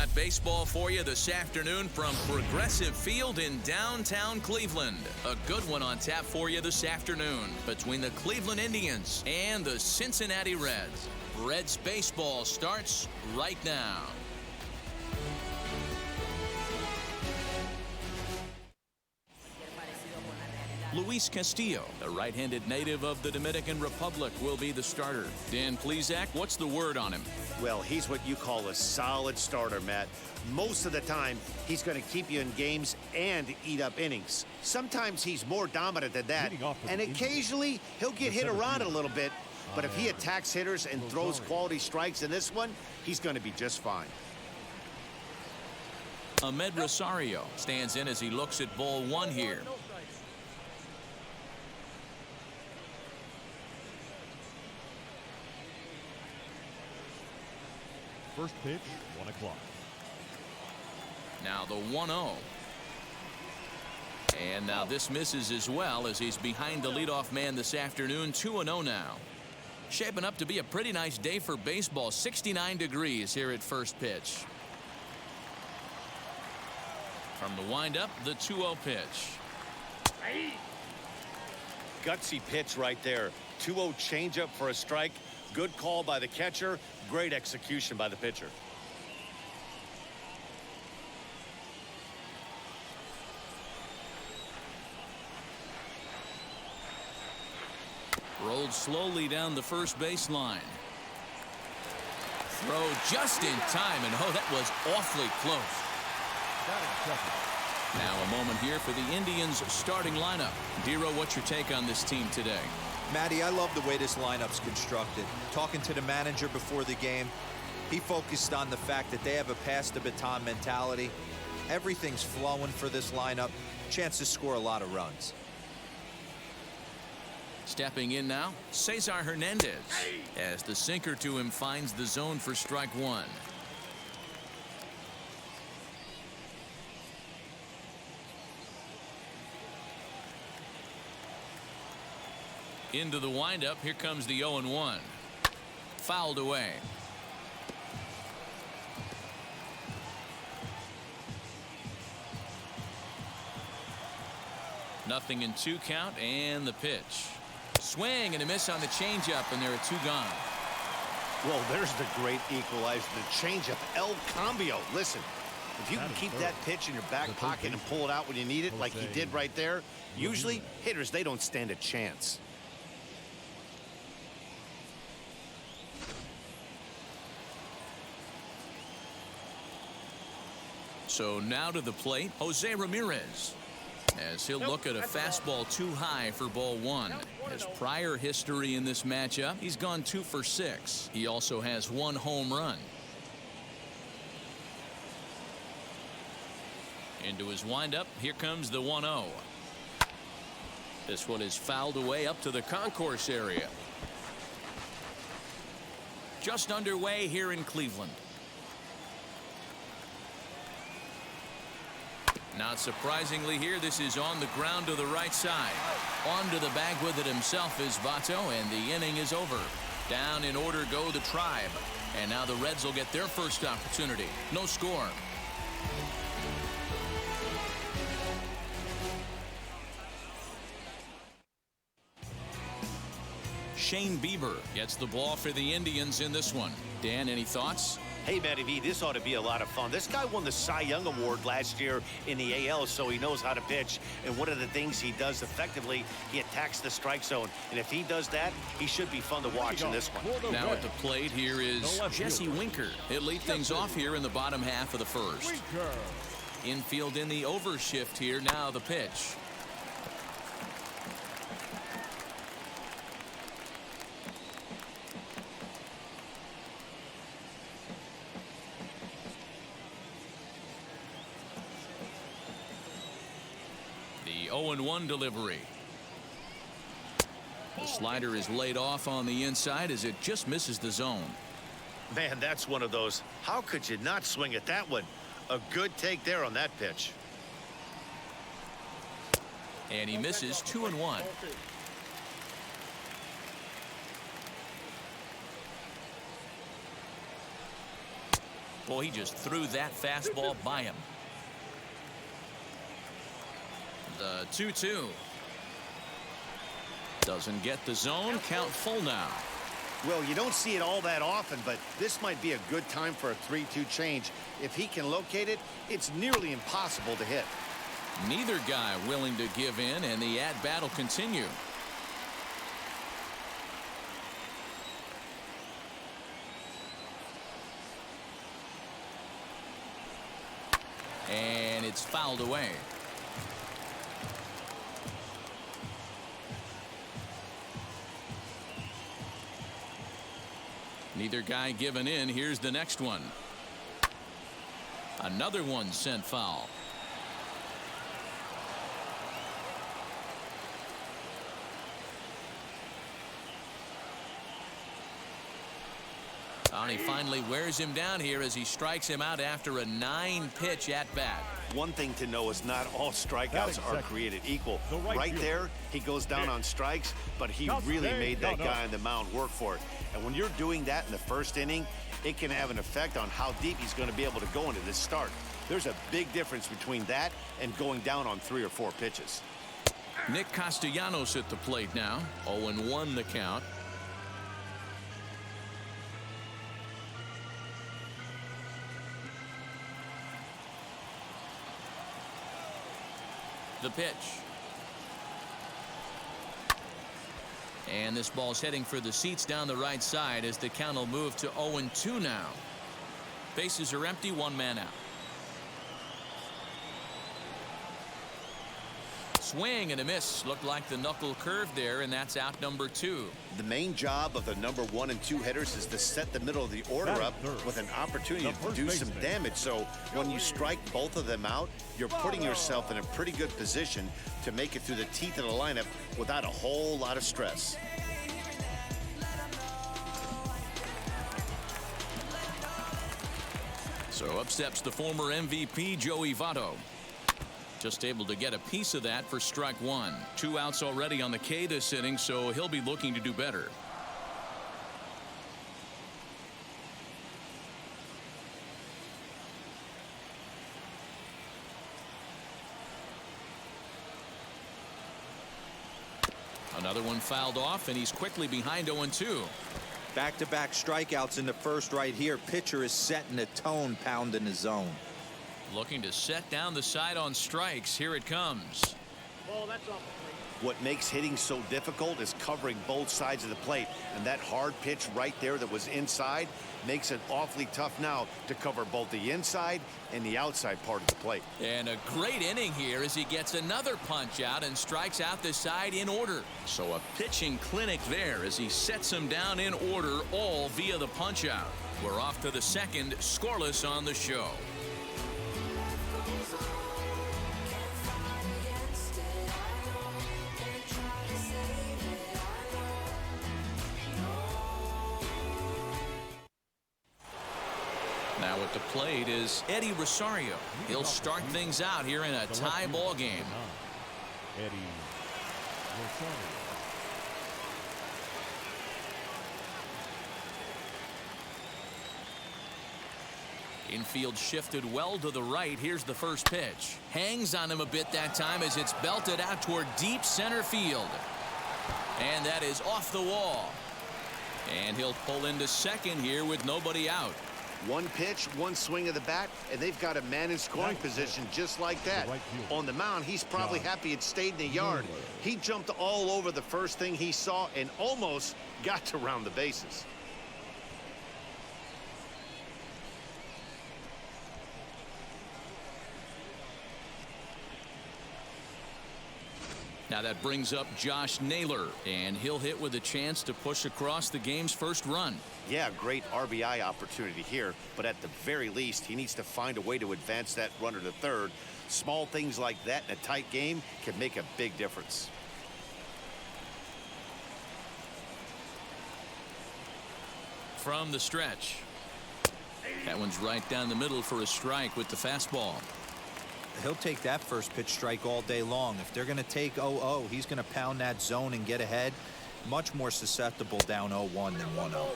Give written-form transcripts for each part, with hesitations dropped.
got baseball for you this afternoon from Progressive Field in downtown Cleveland. A good one on tap for you this afternoon between the Cleveland Indians and the Cincinnati Reds. Reds baseball starts right now. Luis Castillo, the right-handed native of the Dominican Republic, will be the starter. Dan Plesac, what's the word on him? Well, he's what you call a solid starter, Matt. Most of the time, he's going to keep you in games and eat up innings. Sometimes he's more dominant than that, and occasionally he'll get hit around a little bit. But if he attacks hitters and throws quality strikes in this one, he's going to be just fine. Ahmed Rosario stands in as he looks at ball one here. First pitch, 1 o'clock. Now the 1-0. And now this misses as well as he's behind the leadoff man this afternoon. 2-0 now. Shaping up to be a pretty nice day for baseball. 69 degrees here at first pitch. From the windup, the 2-0 pitch. Gutsy pitch right there. 2-0 changeup for a strike. Good call by the catcher. Great execution by the pitcher. Rolled slowly down the first baseline. Throw just in time, and oh, that was awfully close. Now a moment here for the Indians starting lineup. Dero, what's your take on this team today? Matty, I love the way this lineup's constructed. Talking to the manager before the game, he focused on the fact that they have a pass the baton mentality. Everything's flowing for this lineup. Chance to score a lot of runs. Stepping in now, Cesar Hernandez, as the sinker to him finds the zone for strike one. Into the windup, here comes the 0-1. Fouled away. Nothing in 2 count, and the pitch. Swing and a miss on the changeup, and there are 2 gone. Well, there's the great equalizer, the changeup, El Cambio. Listen, if you can keep that pitch in your back pocket and pull it out when you need it, like he did right there, usually hitters, they don't stand a chance. So now to the plate, Jose Ramirez, as he'll look at a fastball too high for ball one. His prior history in this matchup, he's gone 2 for 6. He also has 1 home run. Into his windup, here comes the 1-0. This one is fouled away up to the concourse area. Just underway here in Cleveland. Not surprisingly here, this is on the ground to the right side. Onto the bag with it himself is Votto, and the inning is over. Down in order go the Tribe. And now the Reds will get their first opportunity. No score. Shane Bieber gets the ball for the Indians in this one. Dan, any thoughts? Hey, Matty V, this ought to be a lot of fun. This guy won the Cy Young Award last year in the AL, so he knows how to pitch. And one of the things he does effectively, he attacks the strike zone. And if he does that, he should be fun to watch in this one. Now at the plate here is Jesse Winker. He'll lead things off here in the bottom half of the first. Infield in the overshift here. Now the pitch. The 0-1 delivery. The slider is laid off on the inside as it just misses the zone. Man, that's one of those. How could you not swing at that one? A good take there on that pitch. And he misses 2-1. Boy, he just threw that fastball by him. The 2-2. Doesn't get the zone. Count full now. Well, you don't see it all that often, but this might be a good time for a 3-2 change. If he can locate it, it's nearly impossible to hit. Neither guy willing to give in, and the at-bat will continue. And it's fouled away. Neither guy giving in. Here's the next one. Another one sent foul. And he finally wears him down here as he strikes him out after a 9-pitch at-bat. One thing to know is not all strikeouts are created equal. Right there, he goes down on strikes, but he really made that guy on the mound work for it. And when you're doing that in the first inning, it can have an effect on how deep he's going to be able to go into this start. There's a big difference between that and going down on 3 or 4 pitches. Nick Castellanos at the plate now. 0-1 the count. The pitch. And this ball's heading for the seats down the right side as the count will move to 0-2 now. Bases are empty, 1 man out. Swing and a miss. Looked like the knuckle curve there, and that's out number 2. The main job of the number 1 and 2 hitters is to set the middle of the order up with an opportunity to do some damage. So when you strike both of them out, you're putting yourself in a pretty good position to make it through the teeth of the lineup without a whole lot of stress. So up steps the former MVP Joey Votto. Just able to get a piece of that for strike 1. 2 outs already on the K this inning, so he'll be looking to do better. Another one fouled off, and he's quickly behind 0-2. Back-to-back strikeouts in the first right here. Pitcher is setting the tone, pounding the zone. Looking to set down the side on strikes. Here it comes. What makes hitting so difficult is covering both sides of the plate, and that hard pitch right there that was inside makes it awfully tough now to cover both the inside and the outside part of the plate. And a great inning here as he gets another punch out and strikes out the side in order. So a pitching clinic there as he sets him down in order, all via the punch out. We're off to the second, scoreless on the show. Now at the plate is Eddie Rosario. He'll start things out here in a tie ball game. Eddie Rosario. Infield shifted well to the right. Here's the first pitch. Hangs on him a bit that time as it's belted out toward deep center field. And that is off the wall. And he'll pull into second here with nobody out. One pitch, one swing of the bat, and they've got a man in scoring position just like that. On the mound, he's probably happy it stayed in the yard. He jumped all over the first thing he saw and almost got to round the bases. Now that brings up Josh Naylor, and he'll hit with a chance to push across the game's first run. Yeah, great RBI opportunity here, but at the very least, he needs to find a way to advance that runner to third. Small things like that in a tight game can make a big difference. From the stretch. That one's right down the middle for a strike with the fastball. He'll take that first pitch strike all day long. If they're going to take 0-0, he's going to pound that zone and get ahead. Much more susceptible down 0-1 than 1-0.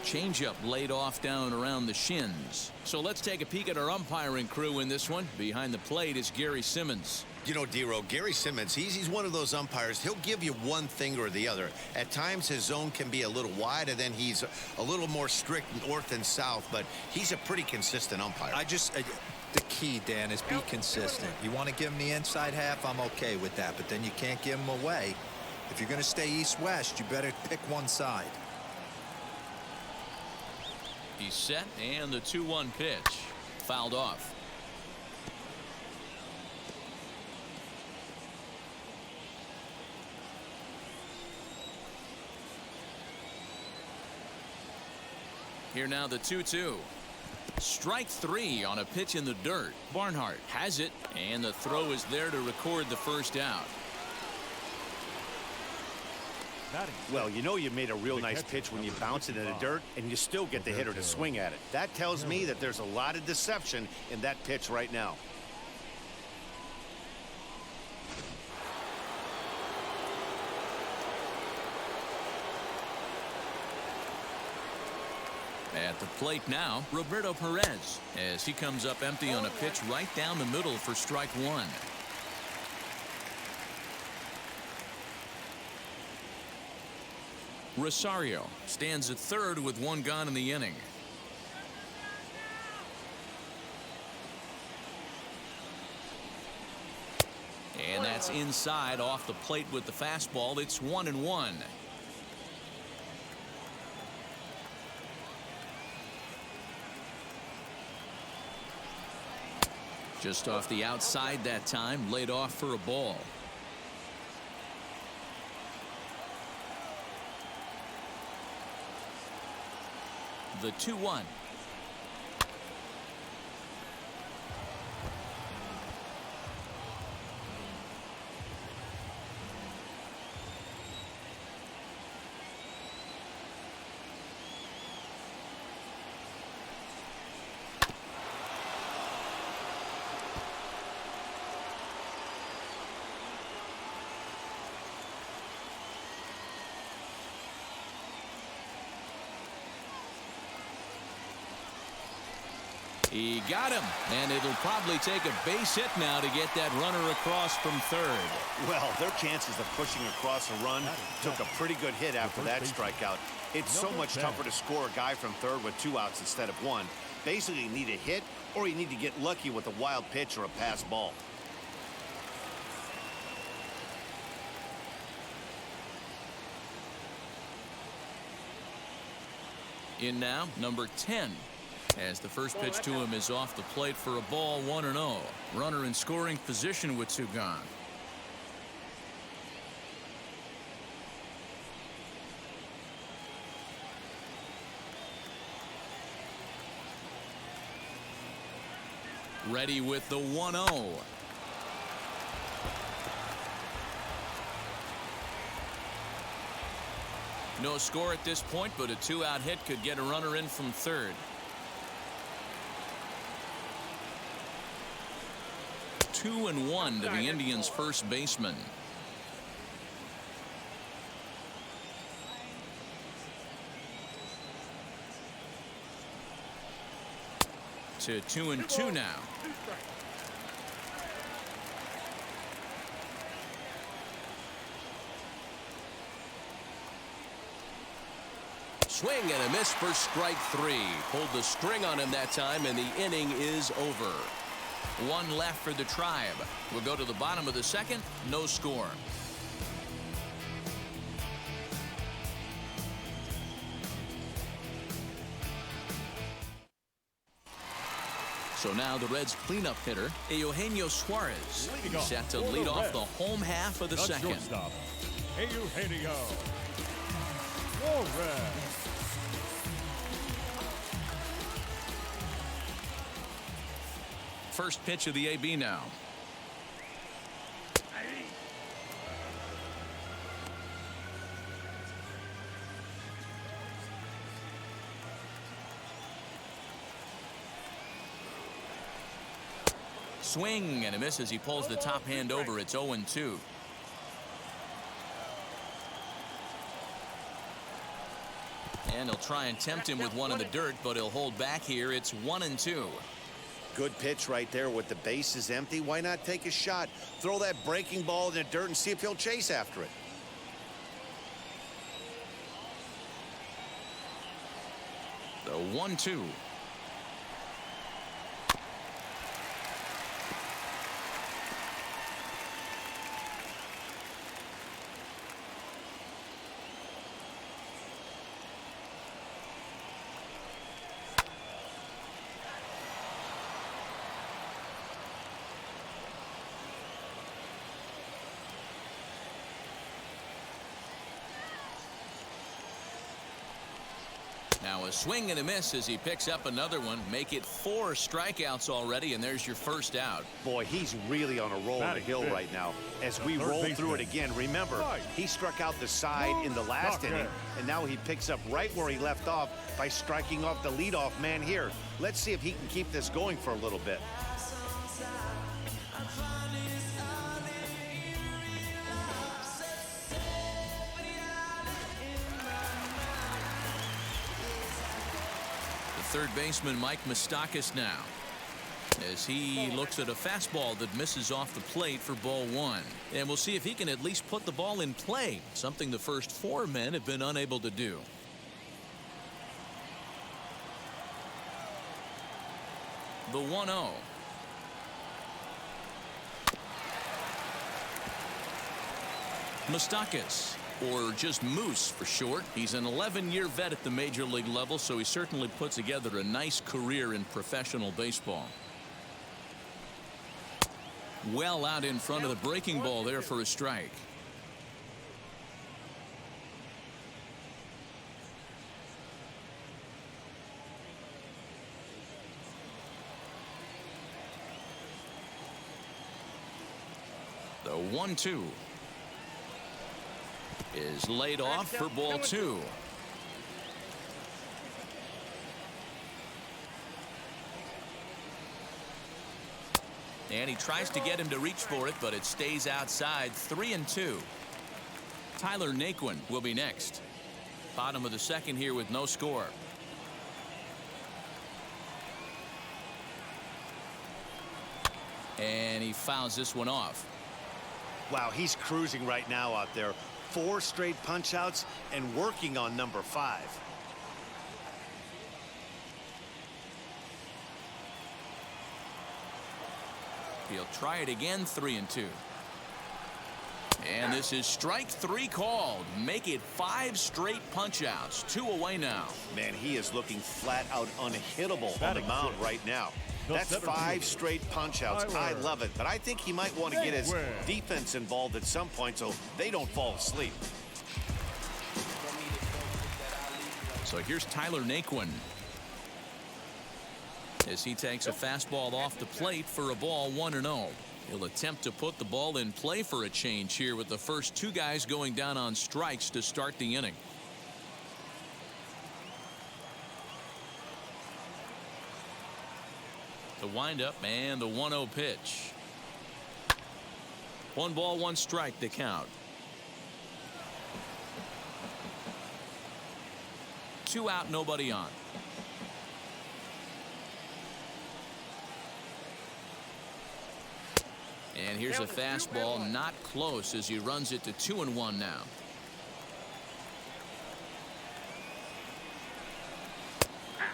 Changeup laid off down around the shins. So let's take a peek at our umpiring crew in this one. Behind the plate is Gary Simmons. You know, D-Row, Gary Simmons, he's one of those umpires. He'll give you one thing or the other. At times, his zone can be a little wide, and then he's a little more strict north and south, but he's a pretty consistent umpire. The key, Dan, is be consistent. You want to give him the inside half, I'm okay with that, but then you can't give him away. If you're going to stay east-west, you better pick one side. He's set, and the 2-1 pitch. Fouled off. Here now the 2-2. Strike three on a pitch in the dirt. Barnhart has it, and the throw is there to record the first out. Well, you know you made a real nice pitch when you bounce it in the dirt and you still get the hitter to swing at it. That tells me that there's a lot of deception in that pitch right now. At the plate now, Roberto Perez, as he comes up empty on a pitch right down the middle for strike one. Rosario stands at third with one gone in the inning. And that's inside off the plate with the fastball. It's 1-1. Just off the outside that time, laid off for a ball. The 2-1. He got him, and it'll probably take a base hit now to get that runner across from third. Well, their chances of pushing across a run took a pretty good hit after that strikeout. It's so much tougher to score a guy from third with 2 outs instead of 1. Basically, you need a hit, or you need to get lucky with a wild pitch or a pass ball. In now, number 10. As the first pitch to him is off the plate for a ball, 1-0. Runner in scoring position with 2 gone. Ready with the 1-0. No score at this point, but a 2-out hit could get a runner in from third. 2-1 to the Indians' first baseman. To 2-2 now. Swing and a miss for strike 3. Pulled the string on him that time, and the inning is over. 1 left for the Tribe. We'll go to the bottom of the second. No score. So now the Reds' cleanup hitter, Eugenio Suarez, set to lead off the home half of the second. Shortstop, Eugenio Suarez. First pitch of the AB now. Swing and a miss as he pulls the top hand over. It's 0-2. And he'll try and tempt him with one in the dirt, but he'll hold back here. It's 1-2. Good pitch right there with the bases empty. Why not take a shot? Throw that breaking ball in the dirt and see if he'll chase after it. The 1-2. Now a swing and a miss as he picks up another one. Make it 4 strikeouts already, and there's your first out. Boy, he's really on a roll on the hill right now. As we roll through it again, remember, he struck out the side in the last inning, and now he picks up right where he left off by striking off the leadoff man here. Let's see if he can keep this going for a little bit. Third baseman Mike Moustakas now as he looks at a fastball that misses off the plate for ball 1, and we'll see if he can at least put the ball in play, something the first 4 men have been unable to do. The 1-0. Moustakas, or just Moose for short. He's an 11-year vet at the major league level, so he certainly put together a nice career in professional baseball. Well out in front of the breaking ball there for a strike. The 1-2 is laid off for ball 2. And he tries to get him to reach for it, but it stays outside. 3-2. Tyler Naquin will be next. Bottom of the second here with no score. And he fouls this one off. Wow, he's cruising right now out there. 4 straight punch outs and working on number 5. He'll try it again. 3-2. And this is strike 3 called. Make it 5 straight punch outs. 2 away now. Man, he is looking flat out unhittable on the mound right now. That's 5 straight punch outs. I love it, but I think he might want to get his defense involved at some point so they don't fall asleep. So here's Tyler Naquin as he takes a fastball off the plate for a ball. 1-0. He'll attempt to put the ball in play for a change here with the first 2 guys going down on strikes to start the inning. The windup and the 1-0 pitch. 1 ball, 1 strike to count. 2 out, nobody on. And here's a fastball, not close, as he runs it to 2-1 now.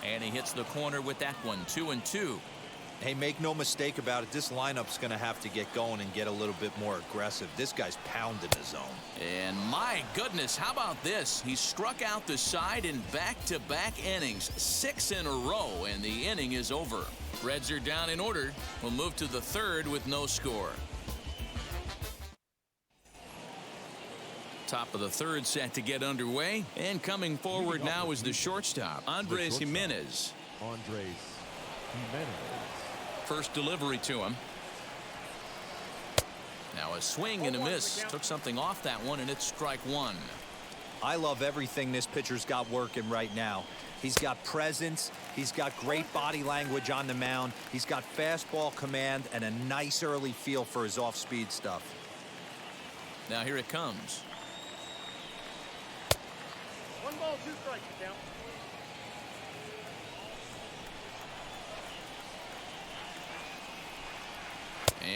And he hits the corner with that one. 2-2. Hey, make no mistake about it, this lineup's going to have to get going and get a little bit more aggressive. This guy's pounding the zone. And my goodness, how about this? He struck out the side in back-to-back innings, 6 in a row, and the inning is over. Reds are down in order. We'll move to the 3rd with no score. Top of the 3rd set to get underway, and coming forward now is the shortstop, Andres Jimenez. First delivery to him. Now a swing and a miss. Took something off that one, and it's strike 1. I love everything this pitcher's got working right now. He's got presence. He's got great body language on the mound. He's got fastball command and a nice early feel for his off-speed stuff. Now here it comes. 1 ball, 2 strikes, count.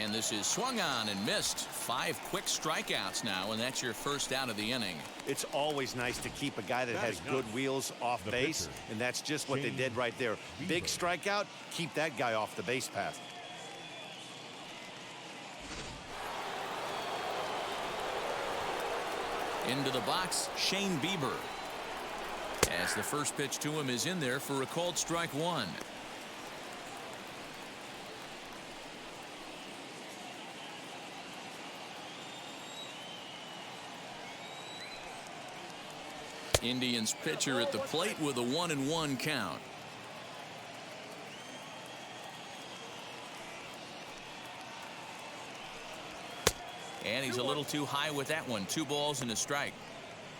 And this is swung on and missed. 5 quick strikeouts now, and that's your first out of the inning. It's always nice to keep a guy that has good wheels off base, and that's just what they did right there. Big strikeout, keep that guy off the base path. Into the box, Shane Bieber. As the first pitch to him is in there for a called strike 1. Indians pitcher at the plate with a 1-1 count. And he's a little too high with that one. 2 balls and a strike.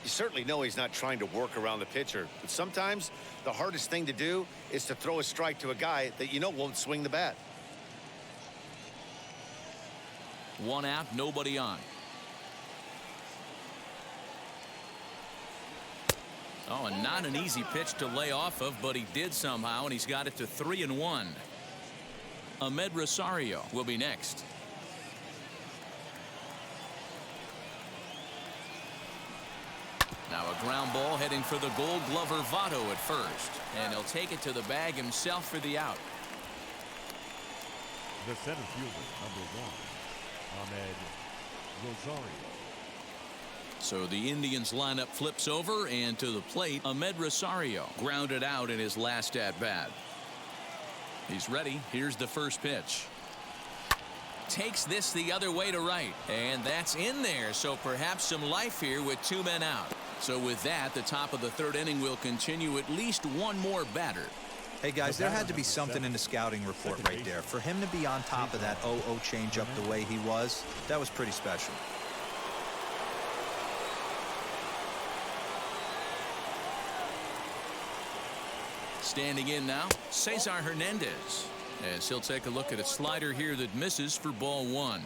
You certainly know he's not trying to work around the pitcher, but sometimes the hardest thing to do is to throw a strike to a guy that you know won't swing the bat. 1 out, nobody on. Oh, and not an easy pitch to lay off of, but he did somehow, and he's got it to 3-1. Ahmed Rosario will be next. Now a ground ball heading for the Gold Glover Votto at first, and he'll take it to the bag himself for the out. The center fielder, number 1, Ahmed Rosario. So the Indians lineup flips over, and to the plate, Ahmed Rosario grounded out in his last at bat. He's ready. Here's the first pitch. Takes this the other way to right, and that's in there. So perhaps some life here with 2 men out. So with that, the top of the 3rd inning will continue. At least 1 more batter. Hey guys, there had to be something in the scouting report right there. For him to be on top of that 0-0 changeup the way he was, that was pretty special. Standing in now, Cesar Hernandez, as he'll take a look at a slider here that misses for ball 1.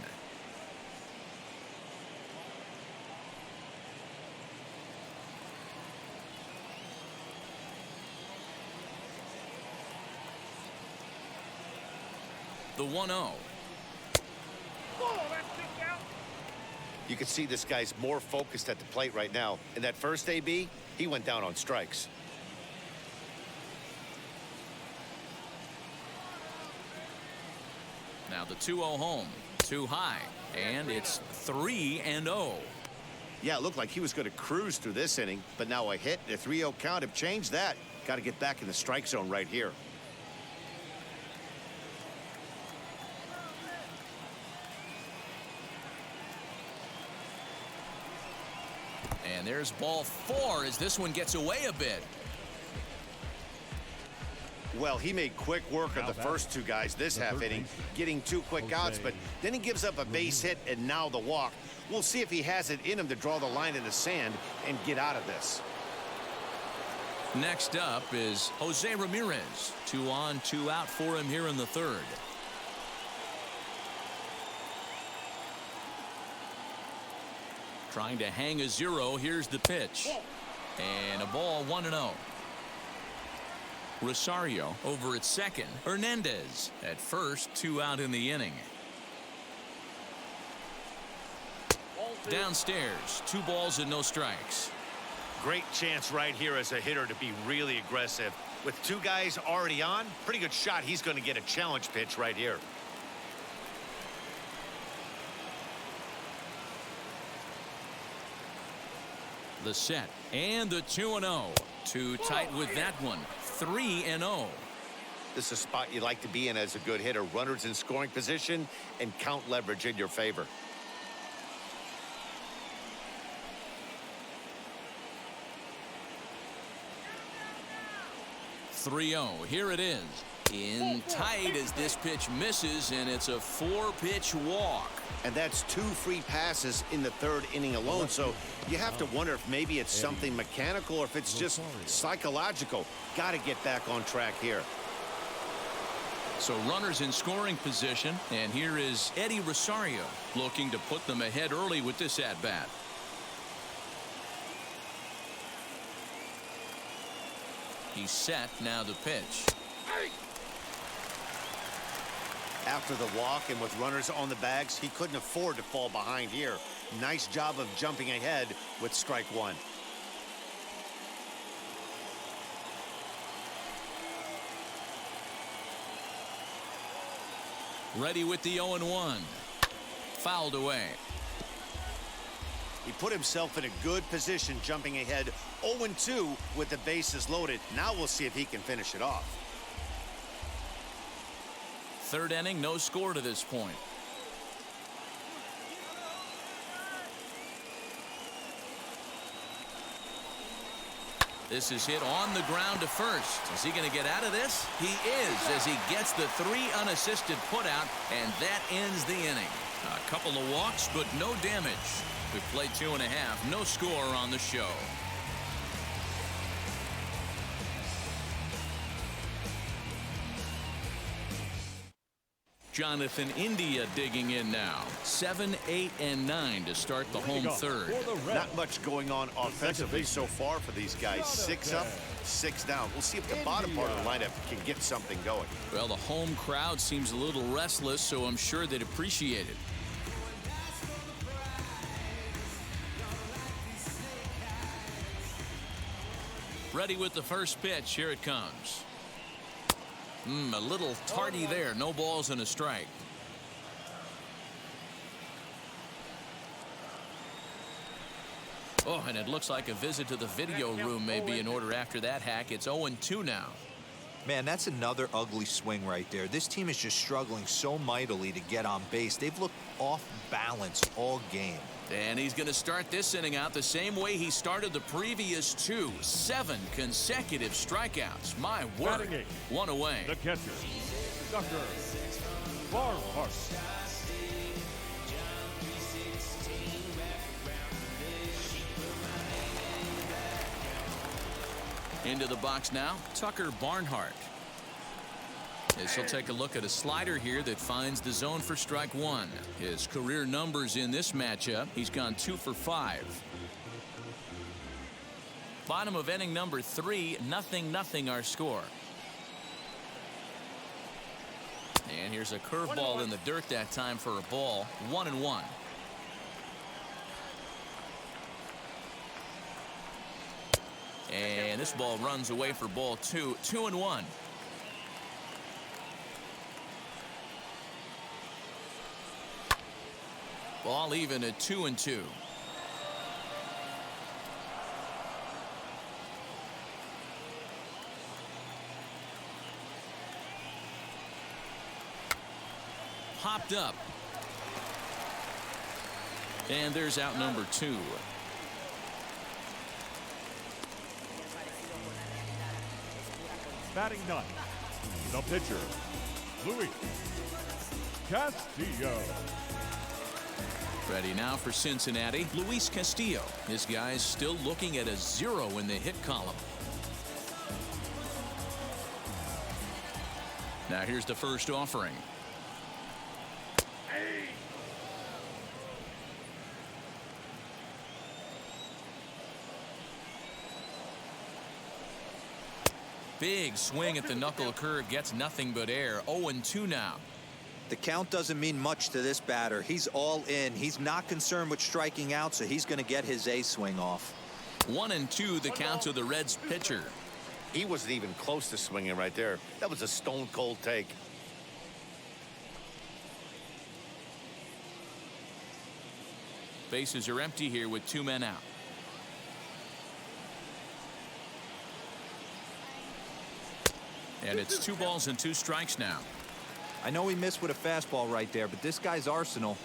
The 1-0. You can see this guy's more focused at the plate right now. In that first AB, he went down on strikes. Now the 2-0 home, too high, and it's 3-0. Yeah, it looked like he was going to cruise through this inning, but now a hit, a 3-0 count have changed that. Got to get back in the strike zone right here. And there's ball 4 as this one gets away a bit. Well, he made quick work of the first 2 guys this half inning, getting 2 quick outs, but then he gives up a base hit and now the walk. We'll see if he has it in him to draw the line in the sand and get out of this. Next up is Jose Ramirez. 2 on, 2 out for him here in the 3rd. Trying to hang a 0. Here's the pitch. And a ball 1-0. Rosario over at second. Hernandez at first. 2 out in the inning. Downstairs, 2 balls and no strikes. Great chance right here as a hitter to be really aggressive. With 2 guys already on, pretty good shot. He's going to get a challenge pitch right here. The set and the 2-0. Too tight with that one. 3-0. This is a spot you like to be in as a good hitter. Runners in scoring position and count leverage in your favor. Here it is. In tight as this pitch misses, and it's a 4-pitch walk. And that's 2 free passes in the 3rd inning alone. So you have to wonder if maybe it's something mechanical or if it's just psychological. Got to get back on track here. So runners in scoring position, and here is Eddie Rosario looking to put them ahead early with this at-bat. He's set now to pitch. After the walk and with runners on the bags, he couldn't afford to fall behind here. Nice job of jumping ahead with strike one. Ready with the 0-1. Fouled away. He put himself in a good position jumping ahead 0-2 with the bases loaded. Now we'll see if he can finish it off. Third inning, no score to this point. This is hit on the ground to first. Is he going to get out of this? He is, as he gets the 3 unassisted putout, and that ends the inning. A couple of walks, but no damage. We've played 2.5, no score on the show. Jonathan India digging in now. 7, 8, and 9 to start the home third. Not much going on offensively so far for these guys. 6 up, 6 down. We'll see if the bottom part of the lineup can get something going. Well, the home crowd seems a little restless, so I'm sure they'd appreciate it. Ready with the first pitch. Here it comes. A little tardy there. No balls and a strike. Oh, and it looks like a visit to the video room may be in order after that hack. It's 0-2 now. Man, that's another ugly swing right there. This team is just struggling so mightily to get on base. They've looked off balance all game. And he's going to start this inning out the same way he started the previous 2. 7 consecutive strikeouts. My word. 1 away. The catcher, Dr. Barnhart. Into the box now, Tucker Barnhart. As he'll take a look at a slider here that finds the zone for strike 1. His career numbers in this matchup, he's gone 2 for 5. Bottom of inning number 3, 0-0 our score. And here's a curveball in the dirt that time for a ball. 1-1. And this ball runs away for ball 2. 2-1. Ball even at 2-2. Popped up. And there's out number 2. Batting ninth, the pitcher, Luis Castillo. Ready now for Cincinnati, Luis Castillo. This guy's still looking at a 0 in the hit column. Now here's the first offering. Big swing at the knuckle curve, gets nothing but air. 0-2 now. The count doesn't mean much to this batter. He's all in. He's not concerned with striking out, so he's going to get his A swing off. 1-2 the count to the Reds pitcher. He wasn't even close to swinging right there. That was a stone cold take. Bases are empty here with 2 men out. And it's 2 balls and 2 strikes now. I know he missed with a fastball right there, but this guy's arsenal,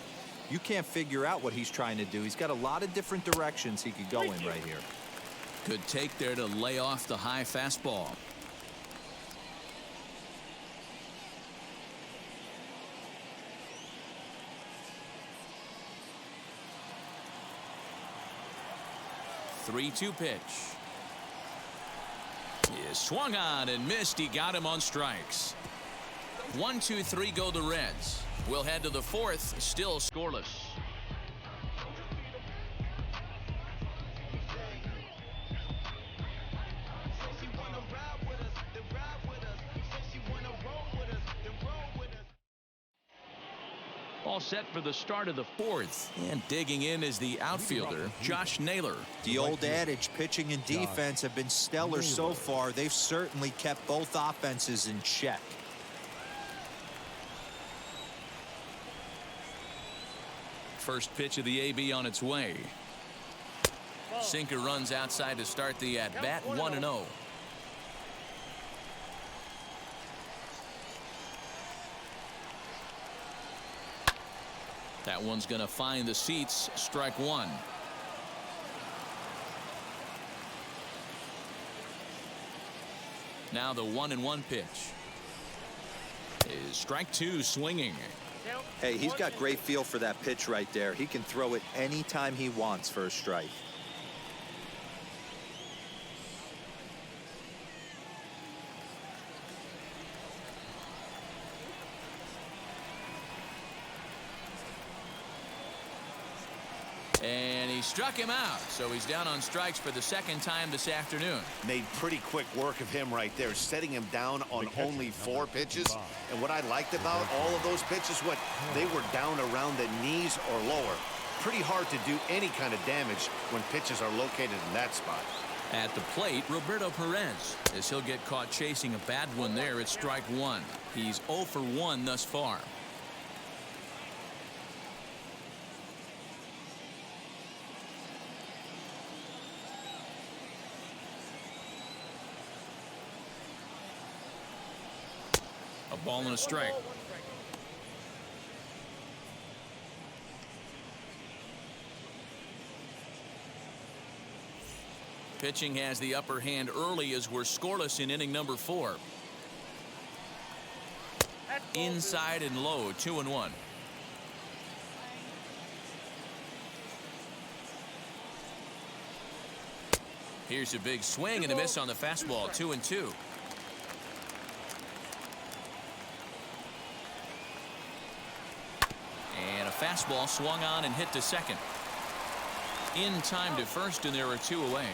you can't figure out what he's trying to do. He's got a lot of different directions he could go in right here. Good take there to lay off the high fastball. Three-two pitch. He swung on and missed. He got him on strikes. 1, 2, 3 go the Reds. We'll head to the 4th, still scoreless. All set for the start of the fourth. And digging in is the outfielder, Josh Naylor. The old adage, pitching and defense have been stellar so far. They've certainly kept both offenses in check. First pitch of the AB on its way. Sinker runs outside to start the at-bat, 1-0. That one's going to find the seats. Strike one. Now the 1-1 pitch is strike two, swinging. Hey, he's got great feel for that pitch right there. He can throw it anytime he wants for a strike. And he struck him out, so he's down on strikes for the second time this afternoon. Made pretty quick work of him right there, setting him down on only 4 pitches. And what I liked about all of those pitches, they were down around the knees or lower. Pretty hard to do any kind of damage when pitches are located in that spot. At the plate, Roberto Perez, as he'll get caught chasing a bad one there at strike one. He's 0 for 1 thus far. A ball and a strike. Pitching has the upper hand early as we're scoreless in inning number 4. Inside and low, 2-1. Here's a big swing and a miss on the fastball, 2-2. And a fastball swung on and hit to second. In time to first, and there are 2 away.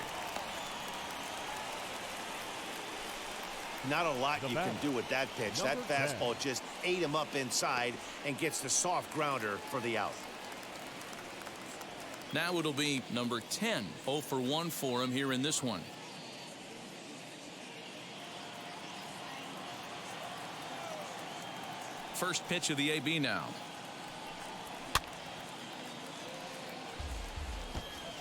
Not a lot you can do with that pitch. That fastball just ate him up inside and gets the soft grounder for the out. Now it'll be number 10. 0 for 1 for him here in this one. First pitch of the AB now.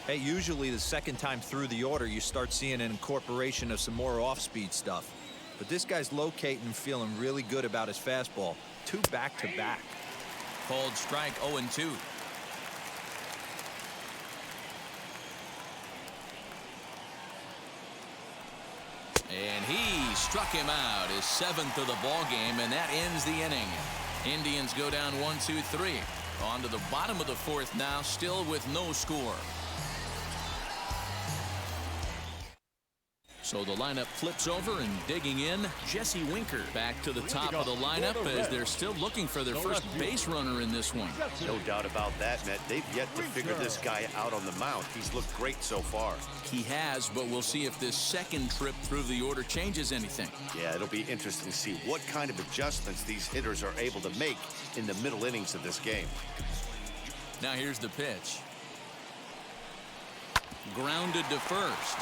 Hey, usually the second time through the order, you start seeing an incorporation of some more off-speed stuff. But this guy's locating and feeling really good about his fastball. 2 back-to-back. Called strike, 0-2. And he struck him out, his 7th of the ball game, and that ends the inning. Indians go down 1-2-3. On to the bottom of the 4th now, still with no score. So the lineup flips over, and digging in, Jesse Winker back to the top of the lineup as they're still looking for their first base runner in this one. No doubt about that, Matt. They've yet to figure this guy out on the mound. He's looked great so far. He has, but we'll see if this second trip through the order changes anything. Yeah, it'll be interesting to see what kind of adjustments these hitters are able to make in the middle innings of this game. Now here's the pitch. Grounded to first.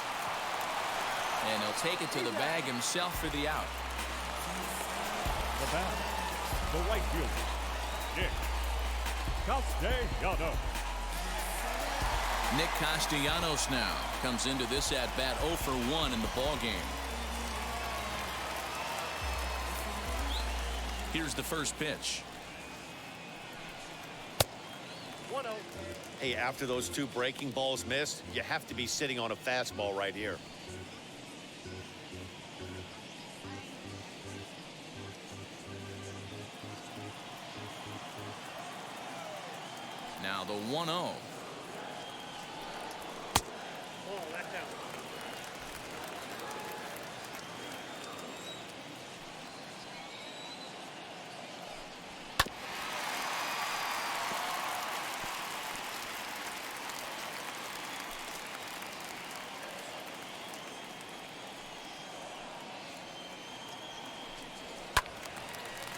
And he'll take it to the bag himself for the out. The batter, the right fielder, Nick Castellanos. Nick Castellanos now comes into this at-bat 0 for 1 in the ball game. Here's the first pitch. 1-0. Hey, after those 2 breaking balls missed, you have to be sitting on a fastball right here. Now the 1-0.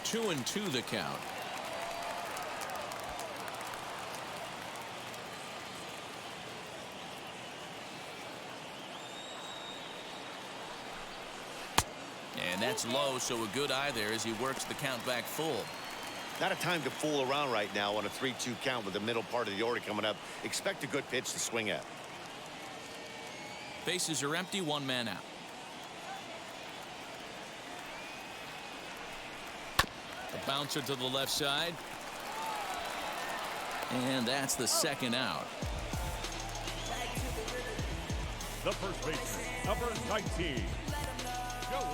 Two and 2 the count. And that's low, so a good eye there as he works the count back full. Not a time to fool around right now on a 3-2 count with the middle part of the order coming up. Expect a good pitch to swing at. Bases are empty, one man out. A bouncer to the left side. And that's the second out. The first baseman, number 19, Joey.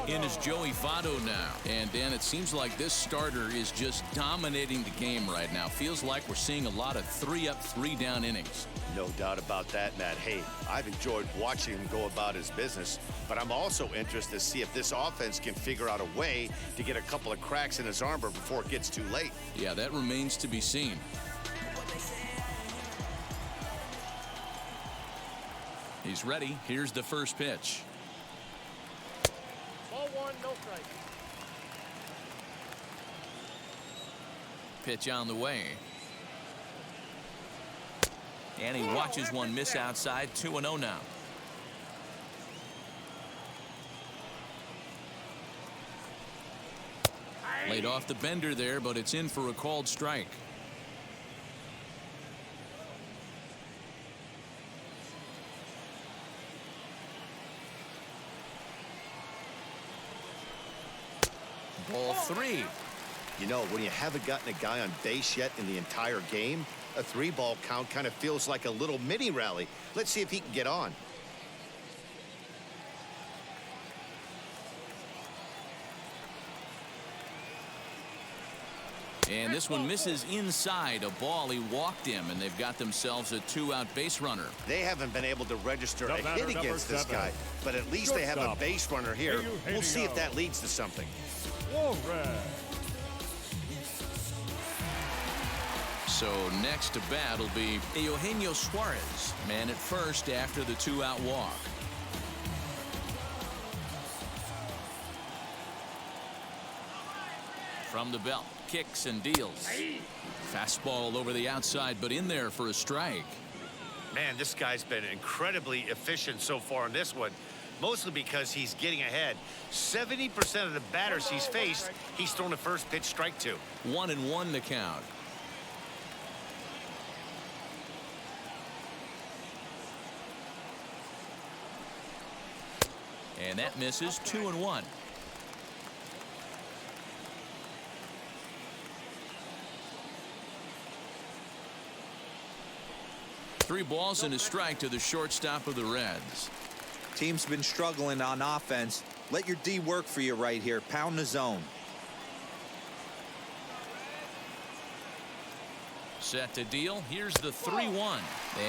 In is Joey Votto now. And Dan, it seems like this starter is just dominating the game right now. Feels like we're seeing a lot of 3-up, 3-down innings. No doubt about that, Matt. Hey, I've enjoyed watching him go about his business, but I'm also interested to see if this offense can figure out a way to get a couple of cracks in his armor before it gets too late. Yeah, that remains to be seen. He's ready. Here's the first pitch. Ball one, no strike. Pitch on the way. And he watches one miss outside. 2-0 now. Laid off the bender there, but it's in for a called strike. Ball 3. You know, when you haven't gotten a guy on base yet in the entire game, a 3-ball count kind of feels like a little mini rally. Let's see if he can get on. And this one misses inside a ball. He walked him, and they've got themselves a 2-out base runner. They haven't been able to register a hit against this guy, but at least they have a base runner here. We'll see if that leads to something. So next to bat will be Eugenio Suarez, man at first after the 2-out walk. From the belt, kicks and deals. Fastball over the outside, but in there for a strike. Man, this guy's been incredibly efficient so far in this one, mostly because he's getting ahead. 70% of the batters he's faced, he's thrown a first pitch strike to. 1-1 to count. And that misses. 2-1. Three balls and a strike to the shortstop of the Reds. Team's been struggling on offense. Let your D work for you right here. Pound the zone. Set to deal. Here's the 3-1.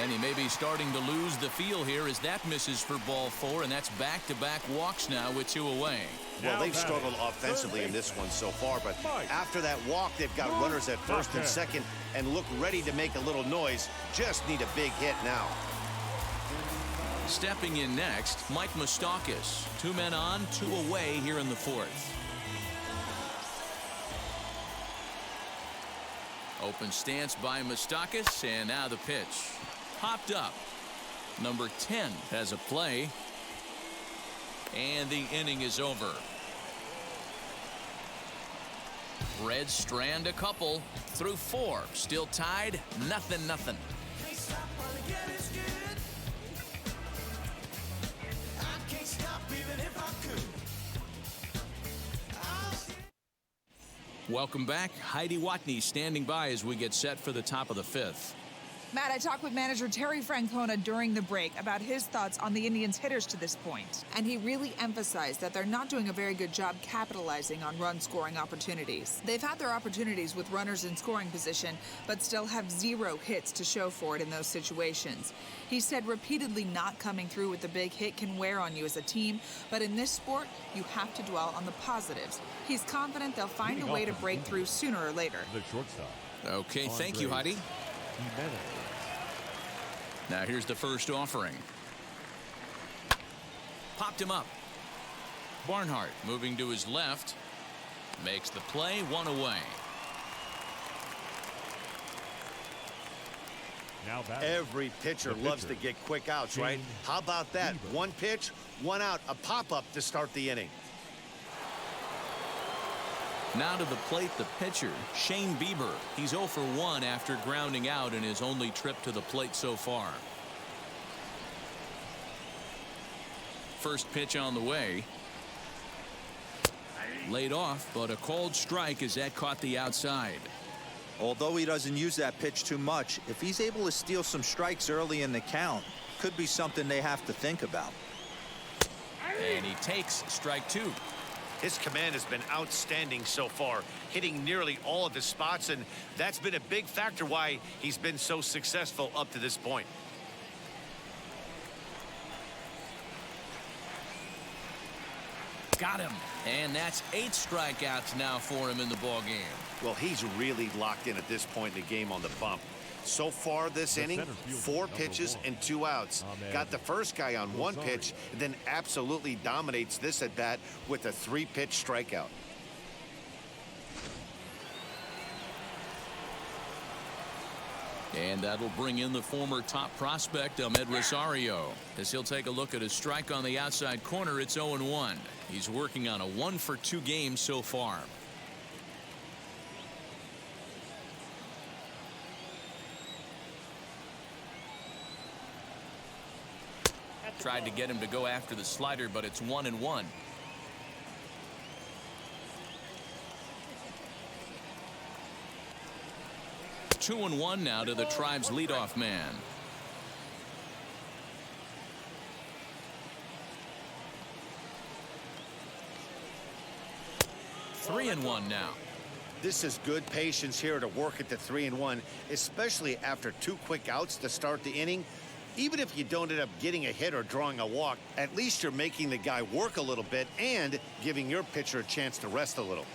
And he may be starting to lose the feel here as that misses for ball 4, and that's back-to-back walks now with 2 away. Well, they've struggled offensively in this one so far, but after that walk, they've got runners at first and second and look ready to make a little noise. Just need a big hit now. Stepping in next, Mike Moustakas. 2 men on, 2 away here in the 4th. Open stance by Moustakas, and now the pitch. Popped up. Number 10 has a play. And the inning is over. Reds strand a couple through 4. Still tied, 0-0. Welcome back. Heidi Watney standing by as we get set for the top of the 5th. Matt, I talked with manager Terry Francona during the break about his thoughts on the Indians' hitters to this point. And he really emphasized that they're not doing a very good job capitalizing on run-scoring opportunities. They've had their opportunities with runners in scoring position, but still have 0 hits to show for it in those situations. He said repeatedly not coming through with the big hit can wear on you as a team, but in this sport, you have to dwell on the positives. He's confident they'll find a way to break through sooner or later. The shortstop. Okay, thank you, Heidi. Now here's the first offering. Popped him up. Barnhart moving to his left. Makes the play, 1 away. Now batting. Every pitcher loves to get quick outs, right? How about that? One pitch, one out, a pop-up to start the inning. Now to the plate, the pitcher, Shane Bieber. He's 0 for 1 after grounding out in his only trip to the plate so far. First pitch on the way. Laid off, but a called strike as that caught the outside. Although he doesn't use that pitch too much, if he's able to steal some strikes early in the count, could be something they have to think about. And he takes strike 2. His command has been outstanding so far, hitting nearly all of his spots, and that's been a big factor why he's been so successful up to this point. Got him. And that's 8 strikeouts now for him in the ballgame. Well, he's really locked in at this point in the game on the bump. So far this inning, 4 pitches and 2 outs. Got the first guy on 1 pitch, and then absolutely dominates this at bat with a 3-pitch strikeout. And that'll bring in the former top prospect, Ahmed Rosario. As he'll take a look at his strike on the outside corner, it's 0-1. He's working on a 1 for 2 game so far. Tried to get him to go after the slider, but it's 1-1. Two and 1 now to the Tribe's leadoff man. Three and 1 now. This is good patience here to work at the 3-1, especially after 2 quick outs to start the inning. Even if you don't end up getting a hit or drawing a walk, at least you're making the guy work a little bit and giving your pitcher a chance to rest a little.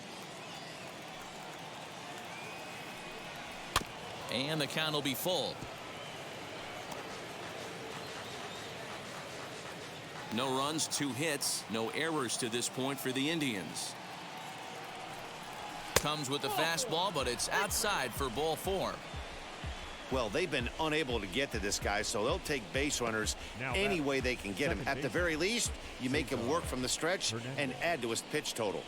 And the count will be full. No runs, 2 hits, no errors to this point for the Indians. Comes with the fastball, but it's outside for ball 4. Well, they've been unable to get to this guy, so they'll take base runners any way they can get him. At the very least, you make him work from the stretch and add to his pitch total.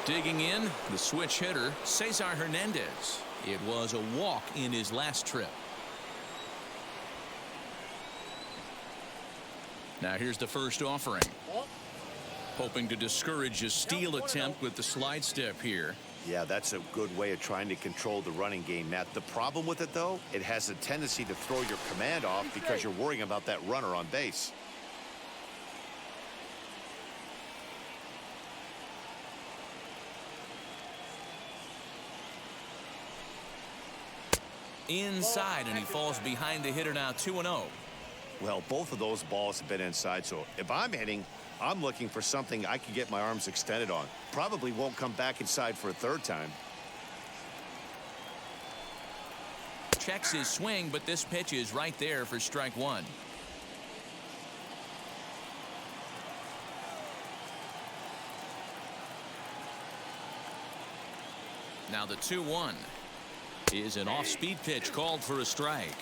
Digging in, the switch hitter, Cesar Hernandez. It was a walk in his last trip. Now here's the first offering. Hoping to discourage a steal attempt with the slide step here. Yeah, that's a good way of trying to control the running game, Matt. The problem with it, though, it has a tendency to throw your command off because you're worrying about that runner on base. Inside, and he falls behind the hitter now 2-0. Well, both of those balls have been inside, so if I'm hitting, I'm looking for something I can get my arms extended on. Probably won't come back inside for a 3rd time. Checks his swing, but this pitch is right there for strike 1. Now the 2-1 is an off-speed pitch called for a strike.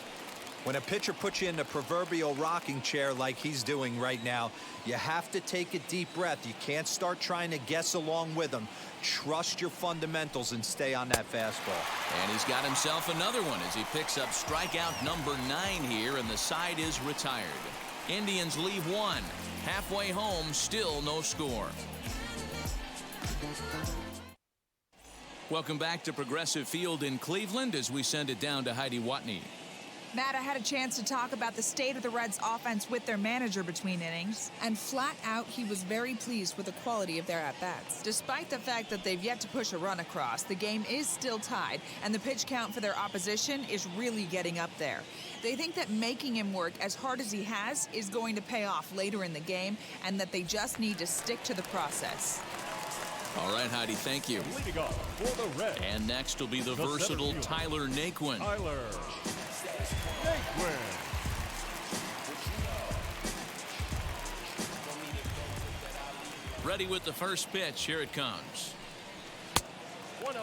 When a pitcher puts you in the proverbial rocking chair like he's doing right now, you have to take a deep breath. You can't start trying to guess along with him. Trust your fundamentals and stay on that fastball. And he's got himself another one as he picks up strikeout number 9 here, and the side is retired. Indians leave 1. Halfway home, still no score. Welcome back to Progressive Field in Cleveland as we send it down to Heidi Watney. Matt, I had a chance to talk about the state of the Reds' offense with their manager between innings, and flat out, he was very pleased with the quality of their at-bats. Despite the fact that they've yet to push a run across, the game is still tied, and the pitch count for their opposition is really getting up there. They think that making him work as hard as he has is going to pay off later in the game, and that they just need to stick to the process. All right, Heidi, thank you. Leading off for the Reds. And next will be the versatile Tyler Naquin. Tyler Naquin. Ready with the first pitch. Here it comes. 1-0.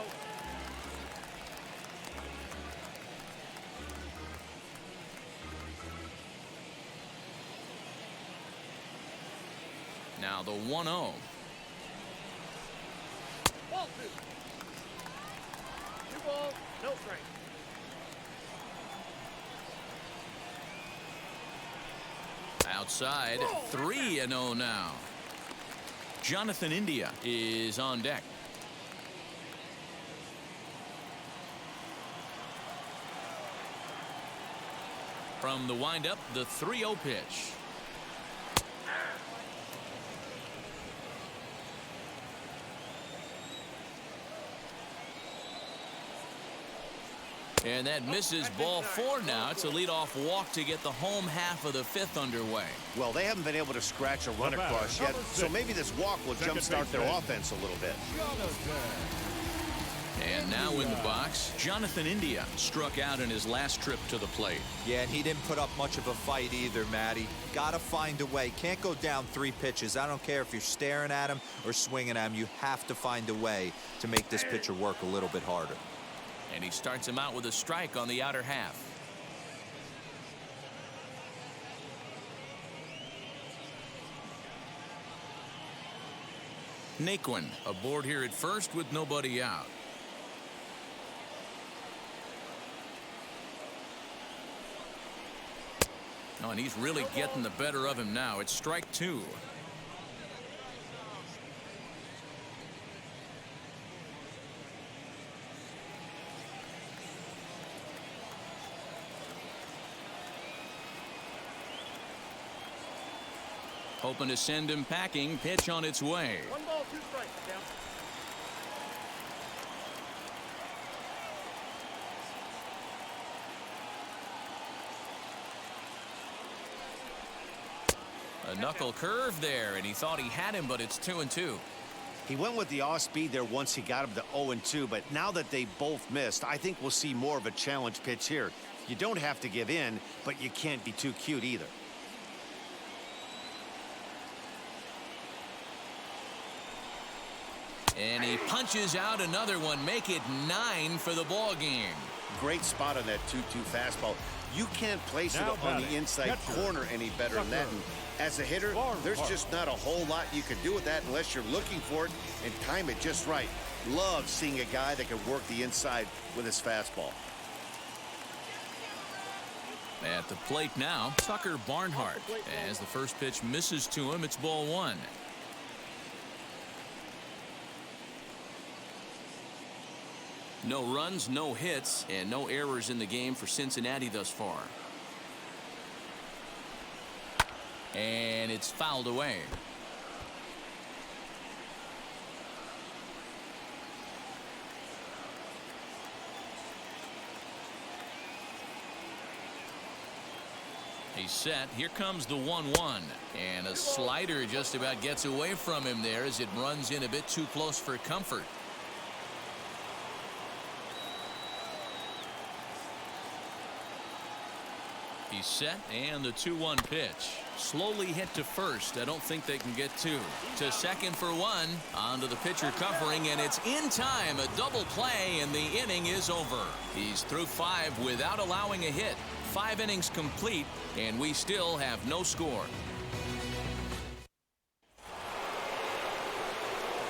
Now the 1-0. Ball 2. 2 balls, no strike. Outside, 3-0 now. Jonathan India is on deck. From the windup, the 3-0 pitch. And that misses ball 4 now. It's a leadoff walk to get the home half of the 5th underway. Well, they haven't been able to scratch a run across yet, so maybe this walk will jumpstart their offense a little bit. And now in the box, Jonathan India struck out in his last trip to the plate. Yeah, and he didn't put up much of a fight either, Matty. Got to find a way. Can't go down 3 pitches. I don't care if you're staring at him or swinging at him. You have to find a way to make this pitcher work a little bit harder. And he starts him out with a strike on the outer half. Naquin aboard here at first with nobody out. Oh, and he's really getting the better of him now. It's strike 2. Hoping to send him packing. Pitch on its way. 1 ball, 2 strikes. Down. A knuckle curve there, and he thought he had him, but it's 2-2. He went with the off speed there once he got him to 0-2, but now that they both missed, I think we'll see more of a challenge pitch here. You don't have to give in, but you can't be too cute either. And he punches out another one. Make it 9 for the ball game. Great spot on that 2-2 fastball. You can't place it on the inside corner any better than that. And as a hitter, there's just not a whole lot you can do with that unless you're looking for it and time it just right. Love seeing a guy that can work the inside with his fastball. At the plate now, Tucker Barnhart. As the first pitch misses to him, it's ball 1. No runs, no hits, and no errors in the game for Cincinnati thus far. And it's fouled away. He's set. Here comes the 1-1. And a slider just about gets away from him there as it runs in a bit too close for comfort. He's set, and the 2-1 pitch. Slowly hit to first. I don't think they can get 2. To second for 1. Onto the pitcher covering, and it's in time. A double play, and the inning is over. He's through 5 without allowing a hit. 5 innings complete, and we still have no score.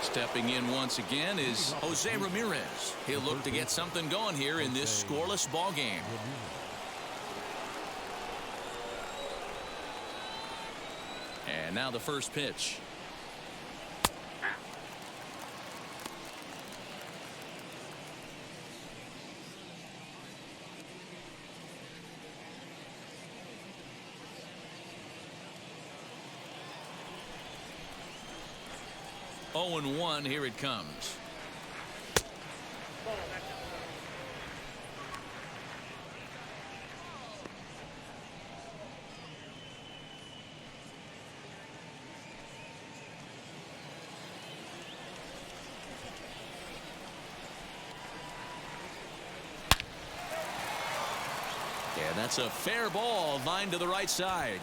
Stepping in once again is Jose Ramirez. He'll look to get something going here in this scoreless ball game. And now the first pitch. Oh, and 1, here it comes. And that's a fair ball, lined to the right side.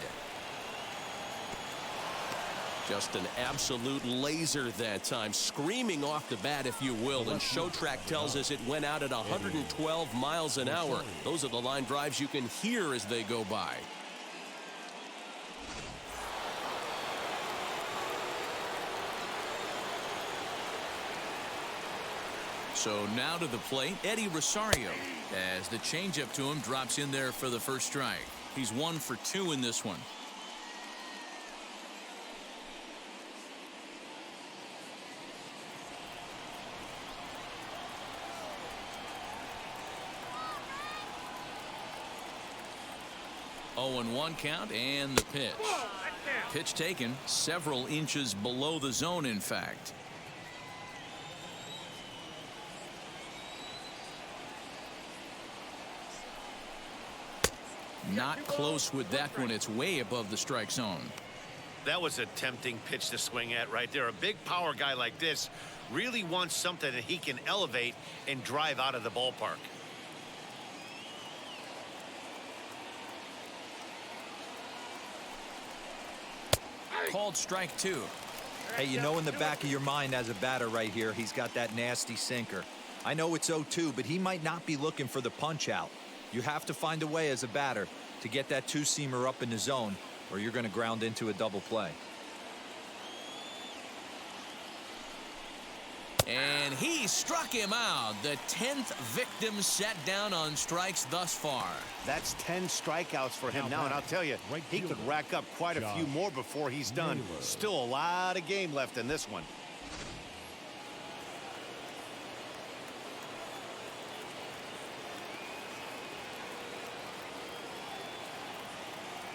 Just an absolute laser that time, screaming off the bat, if you will. And Showtrack tells us it went out at 112 miles an hour. Those are the line drives you can hear as they go by. So now to the plate, Eddie Rosario, as the changeup to him drops in there for the first strike. He's 1 for 2 in this one. Oh, and 1 count and the pitch. Pitch taken several inches below the zone, in fact. Not close with that one. It's way above the strike zone. That was a tempting pitch to swing at right there. A big power guy like this really wants something that he can elevate and drive out of the ballpark. Called strike 2. Hey, you know in the back of your mind as a batter right here, he's got that nasty sinker. I know it's 0-2, but he might not be looking for the punch out. You have to find a way as a batter to get that two-seamer up in the zone, or you're going to ground into a double play. And he struck him out. The 10th victim set down on strikes thus far. That's 10 strikeouts for him now, and I'll tell you, he could rack up quite a few more before he's done. Still a lot of game left in this one.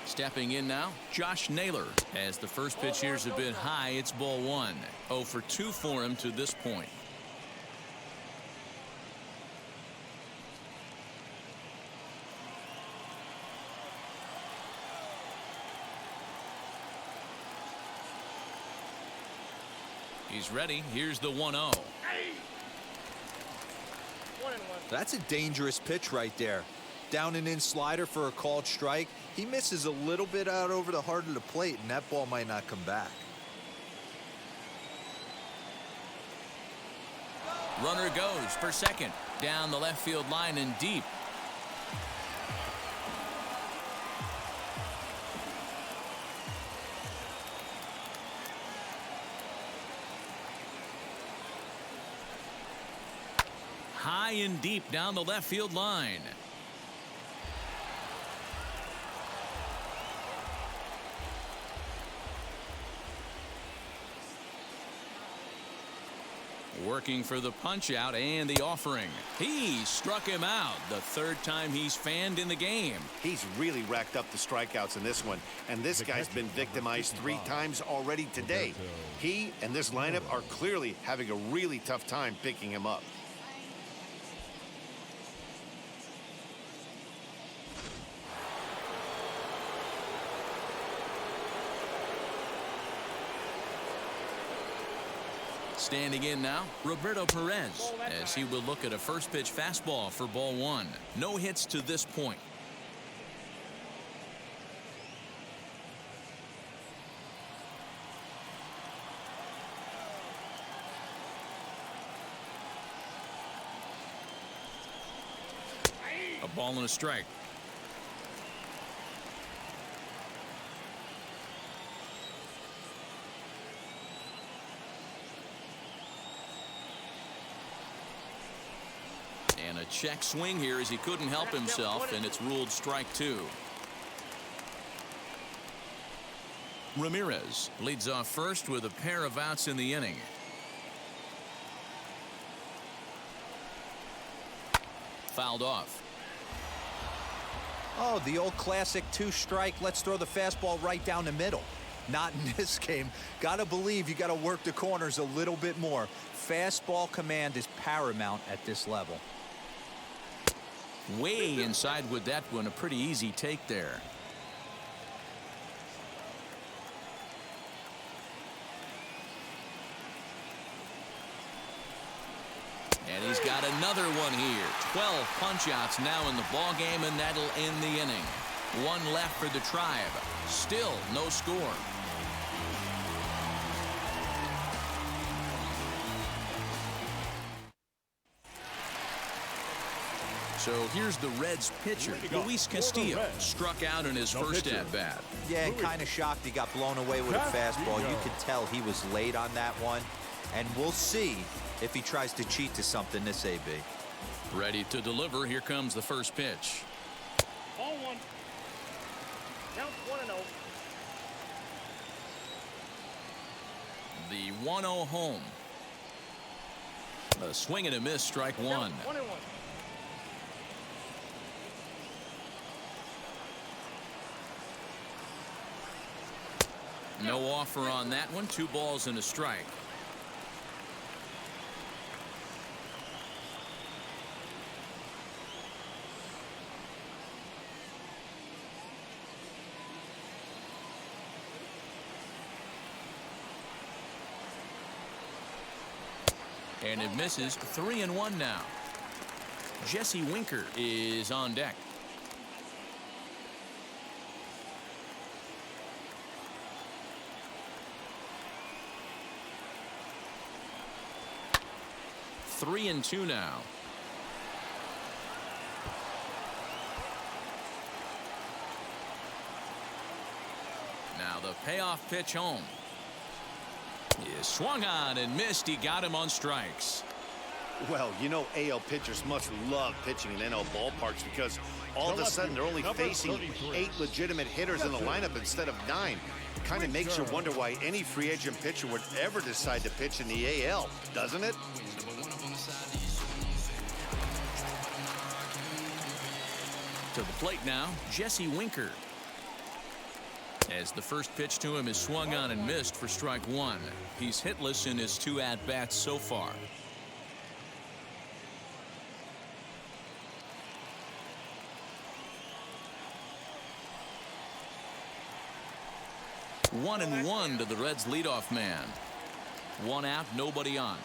Stepping in now, Josh Naylor. As the first pitch here's a bit high, it's ball 1. 0 for 2 for him to this point. He's ready. Here's the 1-0. That's a dangerous pitch right there. Down and in slider for a called strike. He misses a little bit out over the heart of the plate, and that ball might not come back. Runner goes for second. Down the left field line and deep. High and deep down the left field line. Working for the punch out and the offering. He struck him out. The 3rd time he's fanned in the game. He's really racked up the strikeouts in this one, and this guy's been victimized 3 times already today. He and this lineup are clearly having a really tough time picking him up. Standing in now, Roberto Perez, as he will look at a first pitch fastball for ball 1. No hits to this point. A ball and a strike. And a check swing here as he couldn't help himself, and it's ruled strike 2. Ramirez leads off first with a pair of outs in the inning. Fouled off. Oh, the old classic 2-strike. Let's throw the fastball right down the middle. Not in this game. Gotta believe you gotta work the corners a little bit more. Fastball command is paramount at this level. Way inside with that one. A pretty easy take there. And he's got another one here. 12 punch-outs now in the ball game, and that'll end the inning. 1 left for the Tribe. Still no score. So here's the Reds pitcher, Luis Castillo, struck out in his first at-bat. Yeah, kind of shocked he got blown away with a fastball. You could tell he was late on that one. And we'll see if he tries to cheat to something this AB. Ready to deliver. Here comes the first pitch. Ball one. Count 1-0. The 1-0 home. A swing and a miss, strike one. 1-1. No offer on that one. 2 balls and a strike. And it misses. 3-1 now. Jesse Winker is on deck. Three and two now. Now the payoff pitch home. He swung on and missed. He got him on strikes. Well, you know, AL pitchers must love pitching in NL ballparks because all of a sudden they're only facing 8 legitimate hitters in the lineup instead of 9. Kind of makes you wonder why any free agent pitcher would ever decide to pitch in the AL, doesn't it? To the plate now, Jesse Winker. As the first pitch to him is swung on and missed for strike one. He's hitless in his 2 at-bats so far. One and one to the Reds' leadoff man. 1 out, nobody on.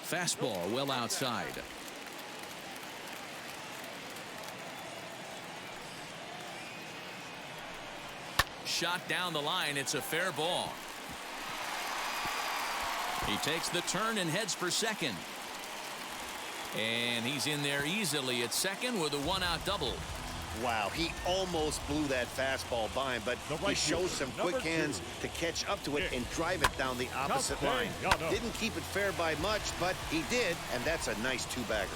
Fastball well outside. Shot down the line. It's a fair ball. He takes the turn and heads for second. And he's in there easily at second with a 1-out double. Wow, he almost blew that fastball by him, but he shows some quick hands to catch up to it and drive it down the opposite line. Didn't keep it fair by much, but he did, and that's a nice 2-bagger.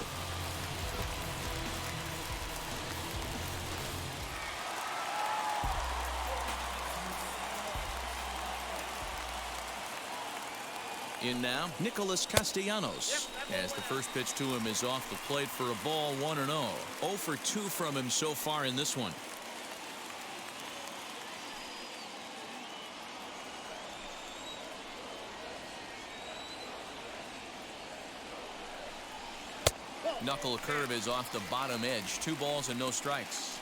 In now, Nicholas Castellanos. As the first pitch to him is off the plate for a ball, 1-0. 0 for 2 from him so far in this one. Knuckle curve is off the bottom edge. 2 balls and no strikes.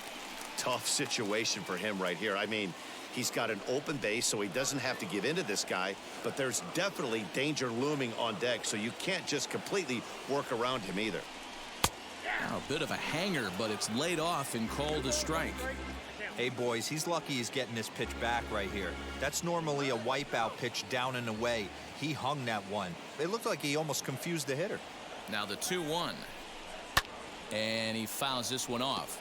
Tough situation for him right here. I mean, he's got an open base, so he doesn't have to give in to this guy, but there's definitely danger looming on deck, so you can't just completely work around him either. Now a bit of a hanger, but it's laid off and called a strike. Hey, boys, he's lucky he's getting this pitch back right here. That's normally a wipeout pitch down and away. He hung that one. It looked like he almost confused the hitter. Now the 2-1. And he fouls this one off.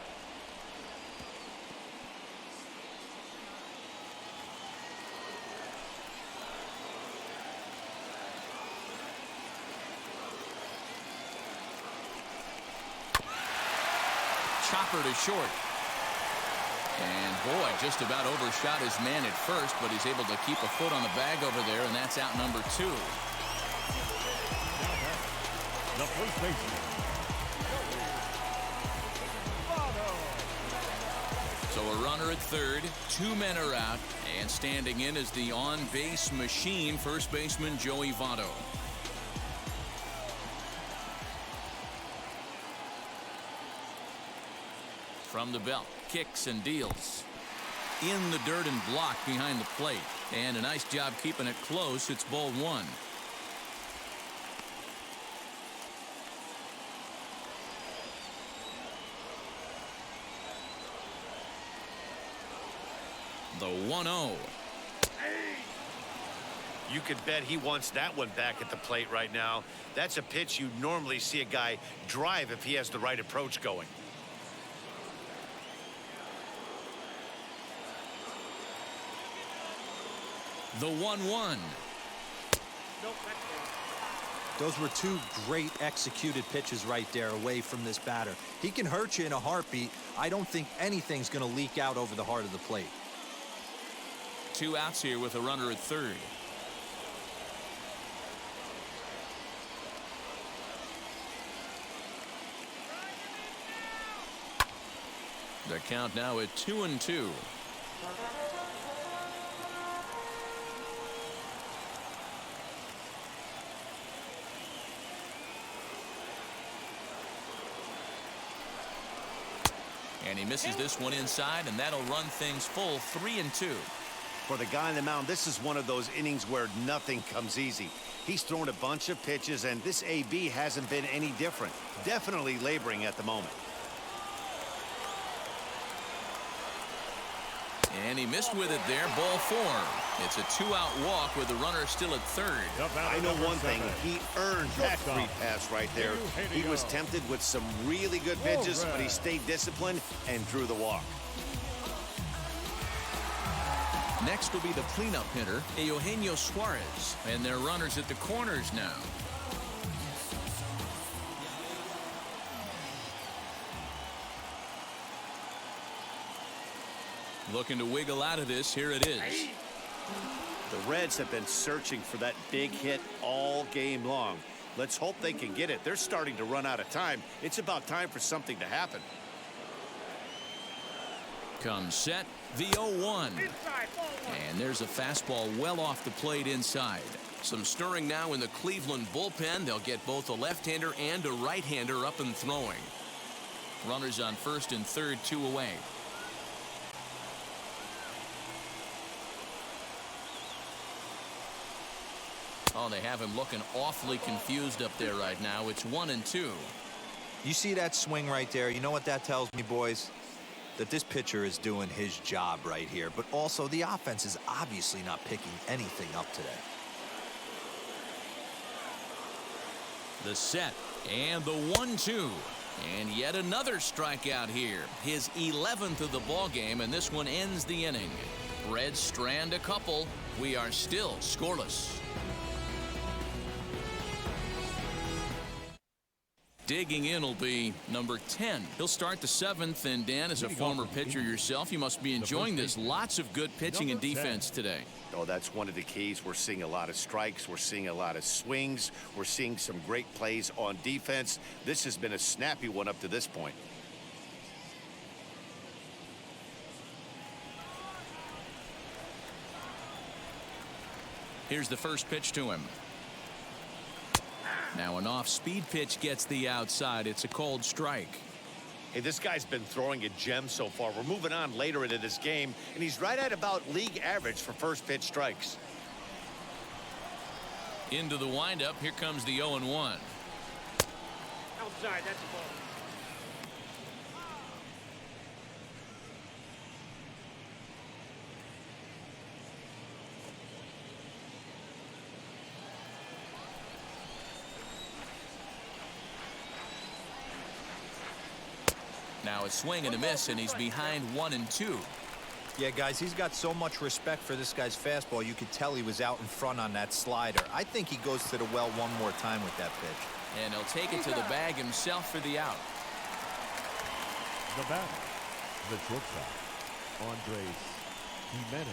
Chopper to short. And boy, just about overshot his man at first, but he's able to keep a foot on the bag over there, and that's out number 2. The first baseman. So a runner at third, 2 men are out, and standing in is the on-base machine, first baseman Joey Votto. From the belt, kicks and deals. In the dirt and blocked behind the plate. And a nice job keeping it close. It's ball 1. The 1-0. You could bet he wants that one back at the plate right now. That's a pitch you normally see a guy drive if he has the right approach going. The 1-1. Nope, that's it. Those were two great executed pitches right there away from this batter. He can hurt you in a heartbeat. I don't think anything's going to leak out over the heart of the plate. 2 outs here with a runner at third. The count now at 2-2. And he misses this one inside, and that'll run things full 3-2. For the guy on the mound, this is one of those innings where nothing comes easy. He's thrown a bunch of pitches, and this AB hasn't been any different. Definitely laboring at the moment. And he missed with it there, ball 4. It's a 2-out walk with the runner still at third. I know one thing, he earned that free pass right there. He was tempted with some really good pitches, but he stayed disciplined and drew the walk. Next will be the cleanup hitter, Eugenio Suarez, and their runners at the corners now. Looking to wiggle out of this. Here it is. The Reds have been searching for that big hit all game long. Let's hope they can get it. They're starting to run out of time. It's about time for something to happen. Comes set, the 0-1. And there's a fastball well off the plate inside. Some stirring now in the Cleveland bullpen. They'll get both a left-hander and a right-hander up and throwing. Runners on first and third, 2 away. Oh, they have him looking awfully confused up there right now. It's 1-2. You see that swing right there? You know what that tells me, boys? That this pitcher is doing his job right here. But also, the offense is obviously not picking anything up today. The set and the 1-2. And yet another strikeout here. His 11th of the ball game, and this one ends the inning. Reds strand a couple. We are still scoreless. Digging in will be number 10. He'll start the 7th, and Dan, as a former pitcher yourself, you must be enjoying this. Lots of good pitching and defense today. Oh, that's one of the keys. We're seeing a lot of strikes. We're seeing a lot of swings. We're seeing some great plays on defense. This has been a snappy one up to this point. Here's the first pitch to him. Now an off-speed pitch gets the outside. It's a cold strike. Hey, this guy's been throwing a gem so far. We're moving on later into this game, and he's right at about league average for first pitch strikes. Into the windup. Here comes the 0-1. Outside, that's a ball. Now a swing and a miss, and he's behind 1-2. Yeah, guys, he's got so much respect for this guy's fastball. You could tell he was out in front on that slider. I think he goes to the well one more time with that pitch. And he'll take it to the bag himself for the out. The batter, the shortstop, Andres Jimenez.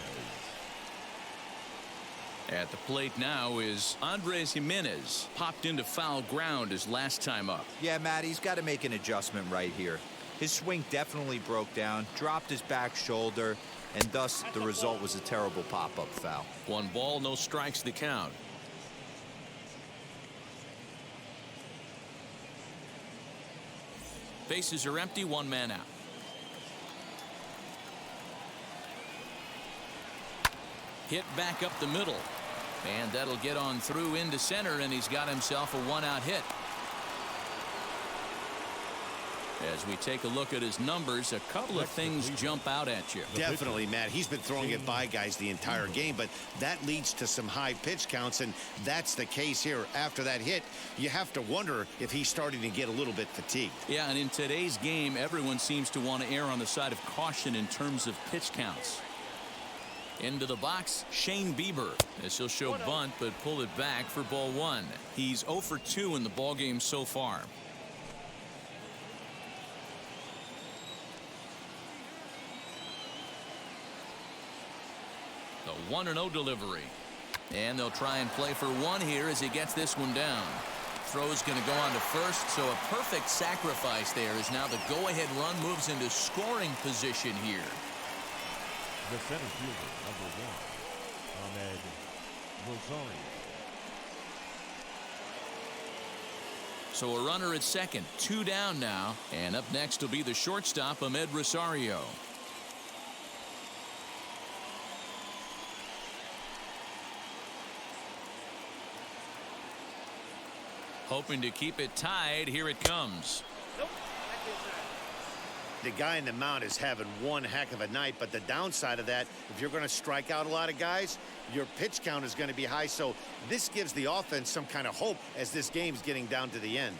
At the plate now is Andres Jimenez. Popped into foul ground his last time up. Yeah, Matt, he's got to make an adjustment right here. His swing definitely broke down, dropped his back shoulder, and thus the result was a terrible pop-up foul. 1 ball, no strikes the count. Bases are empty, 1 man out. Hit back up the middle. And that'll get on through into center, and he's got himself a 1-out hit. As we take a look at his numbers, a couple of things jump out at you. Definitely, Matt. He's been throwing it by guys the entire game, but that leads to some high pitch counts, and that's the case here. After that hit, you have to wonder if he's starting to get a little bit fatigued. Yeah, and in today's game, everyone seems to want to err on the side of caution in terms of pitch counts. Into the box, Shane Bieber. This will show bunt, but pull it back for ball one. He's 0 for 2 in the ballgame so far. The 1-0 delivery. And they'll try and play for one here as he gets this one down. Throw's going to go on to first, so a perfect sacrifice there as now the go-ahead run moves into scoring position here. The center fielder, number 1, Ahmed Rosario. So a runner at second, 2 down now, and up next will be the shortstop, Ahmed Rosario. Hoping to keep it tied. Here it comes. Nope. The guy in the mound is having one heck of a night, but the downside of that, if you're going to strike out a lot of guys, your pitch count is going to be high. So this gives the offense some kind of hope as this game's getting down to the end.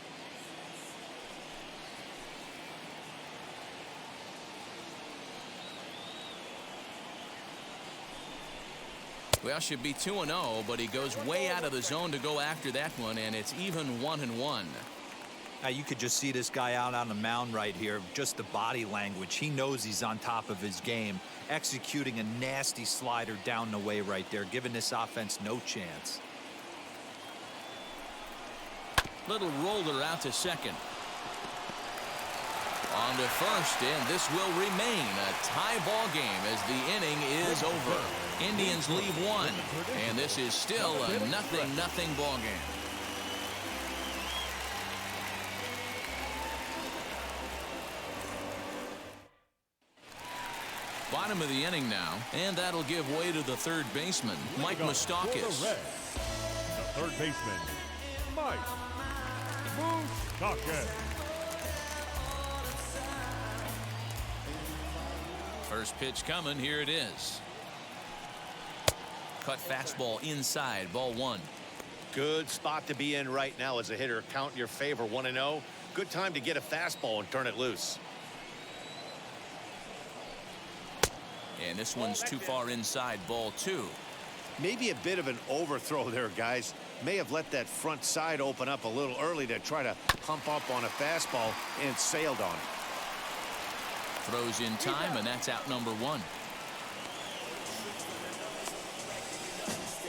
Well, should be 2-0, but he goes way out of the zone to go after that one, and it's even 1-1. Now you could just see this guy out on the mound right here. Just the body language. He knows he's on top of his game, executing a nasty slider down the way right there, giving this offense no chance. Little roller out to second. On to first, and this will remain a tie ball game as the inning is over. Indians lead 1, and this is still a 0-0 ball game. Bottom of the inning now, and that'll give way to the third baseman, Mike Moustakas. The third baseman, Mike Moustakas. First pitch coming. Here it is. Cut fastball inside, ball 1. Good spot to be in right now as a hitter. Count in your favor, 1-0. Good time to get a fastball and turn it loose. And this one's too far inside, ball 2. Maybe a bit of an overthrow there, guys. May have let that front side open up a little early to try to pump up on a fastball and sailed on it. Throws in time, and that's out number 1.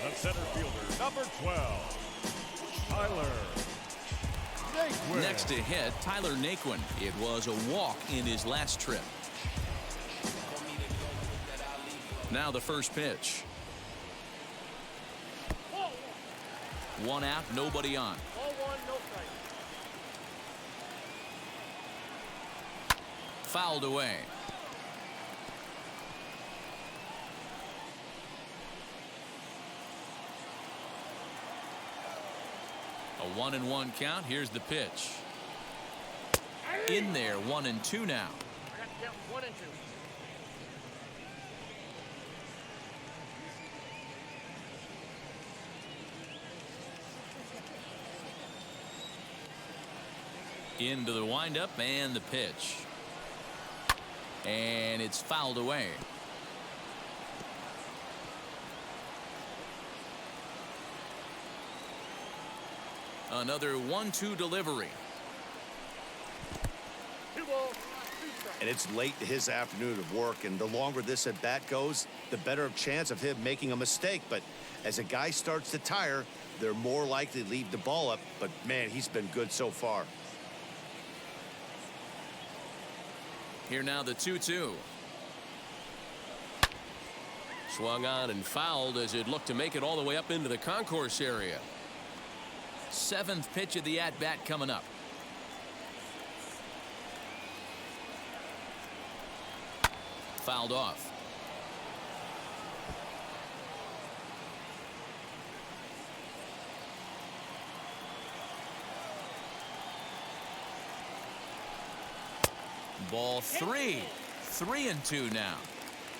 The center fielder, number 12, Tyler Naquin. Next to hit, Tyler Naquin. It was a walk in his last trip. Now the first pitch. 1 out, nobody on. Ball 1, no strike. Fouled away. A 1-1 count. Here's the pitch. In there, 1-2 now. I got to count 1 and 2. Into the windup and the pitch. And it's fouled away. Another 1-2 delivery. 2 balls, 2 strikes. And it's late in his afternoon of work, and the longer this at bat goes, the better chance of him making a mistake. But as a guy starts to tire, they're more likely to leave the ball up. But man, he's been good so far. Here now the 2-2. Swung on and fouled as it looked to make it all the way up into the concourse area. 7th pitch of the at-bat coming up. Fouled off. Ball 3. 3-2 now.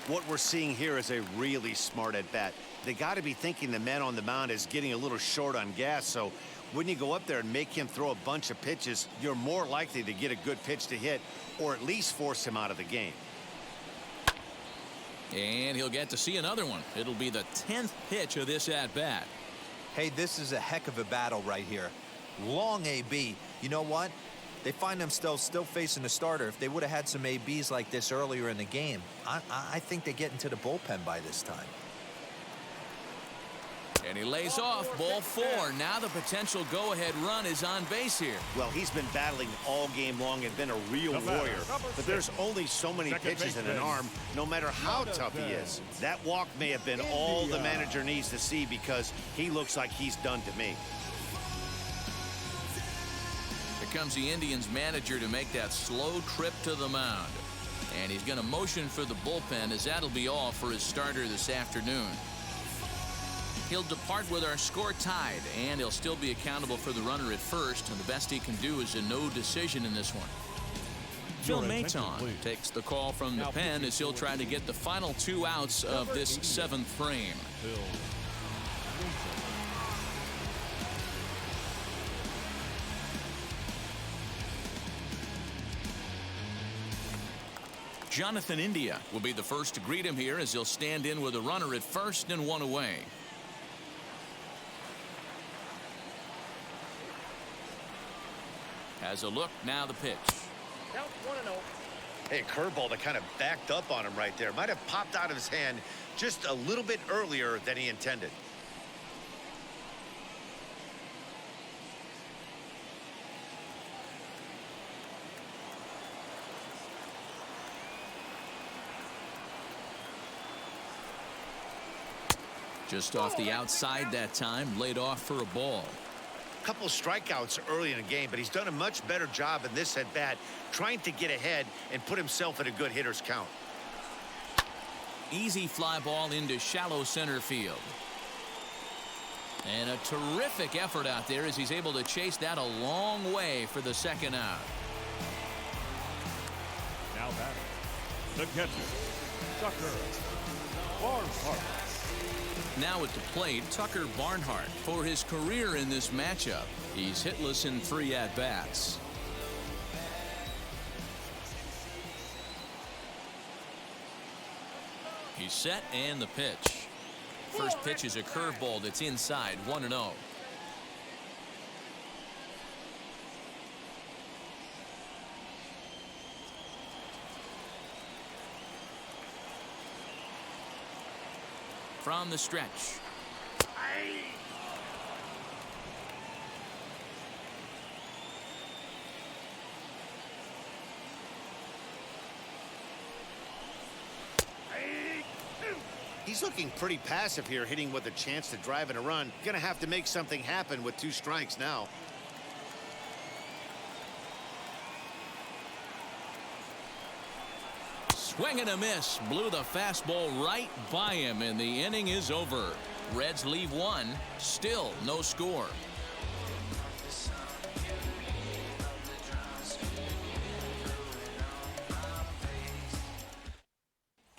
What we're seeing here is a really smart at bat. They got to be thinking the man on the mound is getting a little short on gas, so when you go up there and make him throw a bunch of pitches, you're more likely to get a good pitch to hit or at least force him out of the game. And he'll get to see another one. It'll be the 10th pitch of this at-bat. Hey, this is a heck of a battle right here. Long AB. You know what? They find themselves still facing the starter. If they would have had some ABs like this earlier in the game, I think they get into the bullpen by this time. And he lays off, ball 4. Now the potential go-ahead run is on base here. Well, he's been battling all game long and been a real warrior. But there's only so many pitches in an arm, no matter how tough he is. That walk may have been all the manager needs to see because he looks like he's done to me. Here comes the Indians manager to make that slow trip to the mound. And he's going to motion for the bullpen, as that'll be all for his starter this afternoon. He'll depart with our score tied, and he'll still be accountable for the runner at first, and the best he can do is a no decision in this one. Phil Maton takes the call from the pen as he'll try to get the final 2 outs of this 7th frame. Jonathan India will be the first to greet him here as he'll stand in with a runner at first and 1 away. Has a look, now the pitch. Count 1-0. Hey, curveball that kind of backed up on him right there. Might have popped out of his hand just a little bit earlier than he intended. Just off the outside that time, laid off for a ball. Couple strikeouts early in the game, but he's done a much better job in this at bat trying to get ahead and put himself in a good hitter's count. Easy fly ball into shallow center field. And a terrific effort out there as he's able to chase that a long way for the 2nd out. Now batting, the catcher, Tucker Barnhart. Now at the plate, Tucker Barnhart. For his career in this matchup, he's hitless in 3 at-bats. He's set and the pitch. First pitch is a curveball that's inside, 1-0. From the stretch. He's looking pretty passive here, hitting with a chance to drive in a run. Gonna have to make something happen with 2 strikes now. Swing and a miss. Blew the fastball right by him, and the inning is over. Reds leave 1. Still no score.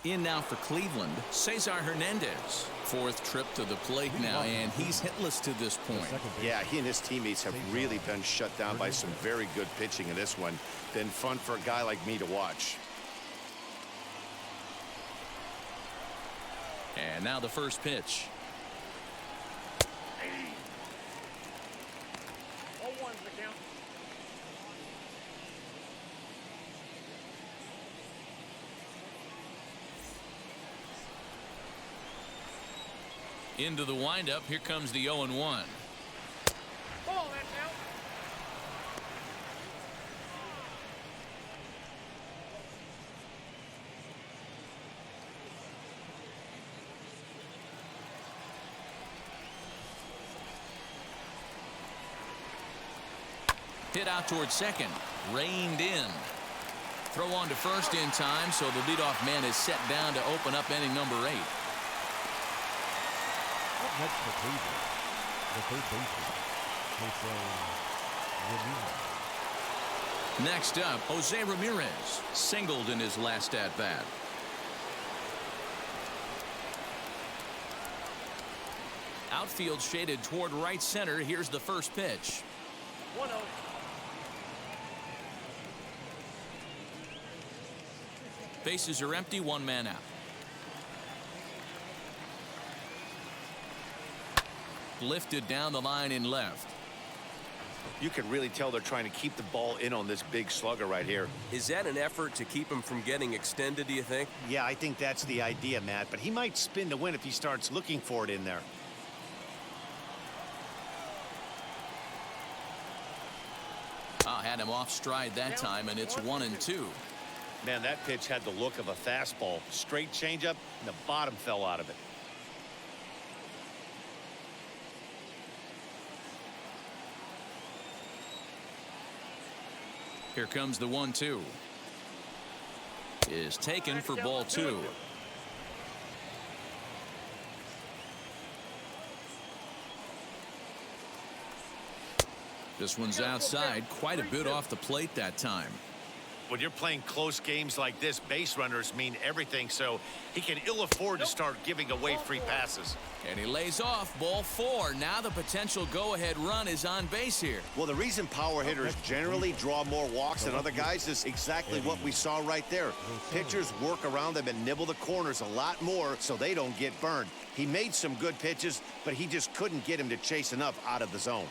In now for Cleveland, Cesar Hernandez. 4th trip to the plate now, and he's hitless to this point. Yeah, he and his teammates have really been shut down by some very good pitching in this one. Been fun for a guy like me to watch. And now the first pitch. 0-1's the count. Into the windup. Here comes the 0-1. Ball, that's out. Hit out towards second. Reined in. Throw on to first in time, so the leadoff man is set down to open up inning number 8. Up next for Cleveland, the 3rd baseman, Jose Ramirez. Next up, Jose Ramirez singled in his last at-bat. Outfield shaded toward right center. Here's the first pitch. 1-0. Bases are empty, 1 man out. lifted down the line in left. You can really tell they're trying to keep the ball in on this big slugger right here. Is that an effort to keep him from getting extended, do you think? Yeah, I think that's the idea, Matt, but he might spin to win if he starts looking for it in there. Had him off stride that time, and it's 1-2. Man, that pitch had the look of a fastball. Straight changeup, and the bottom fell out of it. Here comes the 1-2. Is taken for ball 2. This one's outside, quite a bit off the plate that time. When you're playing close games like this, base runners mean everything, so he can ill afford to start giving away free passes. And he lays off, ball 4. Now the potential go-ahead run is on base here. Well, the reason power hitters generally draw more walks than other guys is exactly what we saw right there. Pitchers work around them and nibble the corners a lot more so they don't get burned. He made some good pitches, but he just couldn't get him to chase enough out of the zone.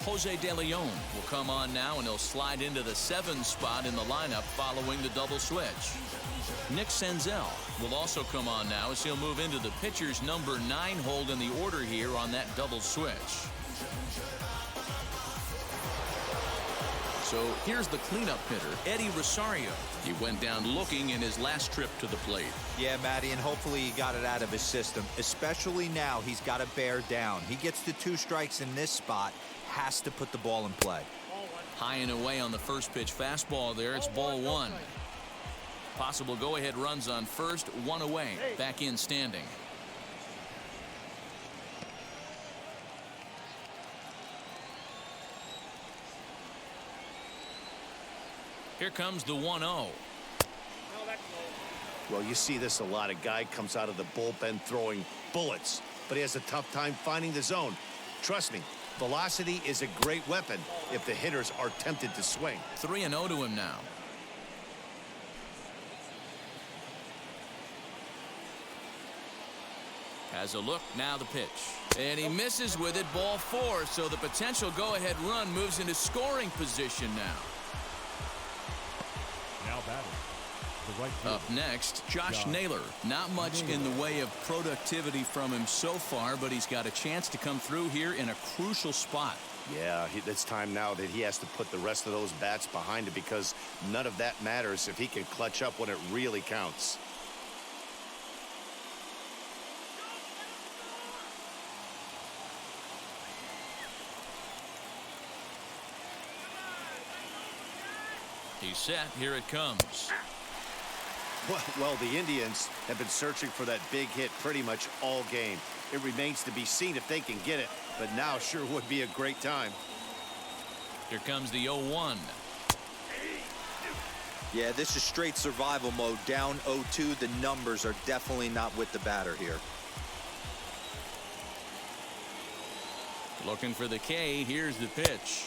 Jose De Leon will come on now, and he'll slide into the 7 spot in the lineup following the double switch. Nick Senzel will also come on now as he'll move into the pitcher's number 9 hold in the order here on that double switch. So here's the cleanup hitter, Eddie Rosario. He went down looking in his last trip to the plate. Yeah, Matty, and hopefully he got it out of his system. Especially now, he's got to bear down. He gets the 2 strikes in this spot, has to put the ball in play. High and away on the first pitch fastball there. It's ball 1. Possible go-ahead runs on first, 1 away. Back in standing. Here comes the 1-0. Well, you see this a lot. A guy comes out of the bullpen throwing bullets, but he has a tough time finding the zone. Trust me, velocity is a great weapon if the hitters are tempted to swing. 3-0 to him now. Has a look, now the pitch. And he misses with it, ball 4, so the potential go-ahead run moves into scoring position now. Now batting. The right field. Up next, Josh Naylor. Not much in the way of productivity from him so far, but he's got a chance to come through here in a crucial spot. Yeah, it's time now that he has to put the rest of those bats behind it, because none of that matters if he can clutch up when it really counts. He's set. Here it comes. Well, the Indians have been searching for that big hit pretty much all game. It remains to be seen if they can get it, but now sure would be a great time. Here comes the 0-1. Yeah, this is straight survival mode. Down 0-2. The numbers are definitely not with the batter here. Looking for the K. Here's the pitch.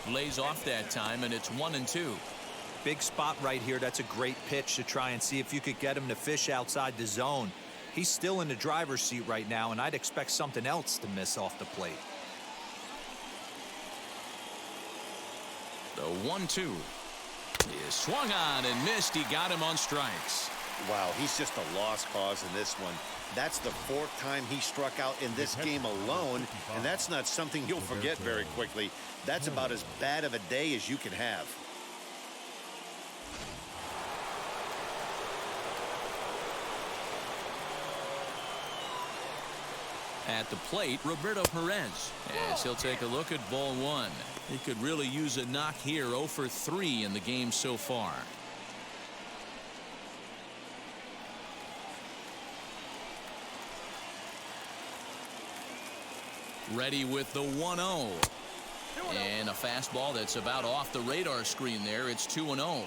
Lays off that time, and it's 1-2. Big spot right here. That's a great pitch to try and see if you could get him to fish outside the zone. He's still in the driver's seat right now, and I'd expect something else to miss off the plate. The 1-2 is swung on and missed. He got him on strikes. Wow, he's just a lost cause in this one. That's the 4th time he struck out in this game alone, and that's not something you'll forget very quickly. That's about as bad of a day as you can have. At the plate, Roberto Perez, as he'll take a look at ball 1. He could really use a knock here. 0 for 3 in the game so far. Ready with the 1-0. And a fastball that's about off the radar screen there. It's 2-0.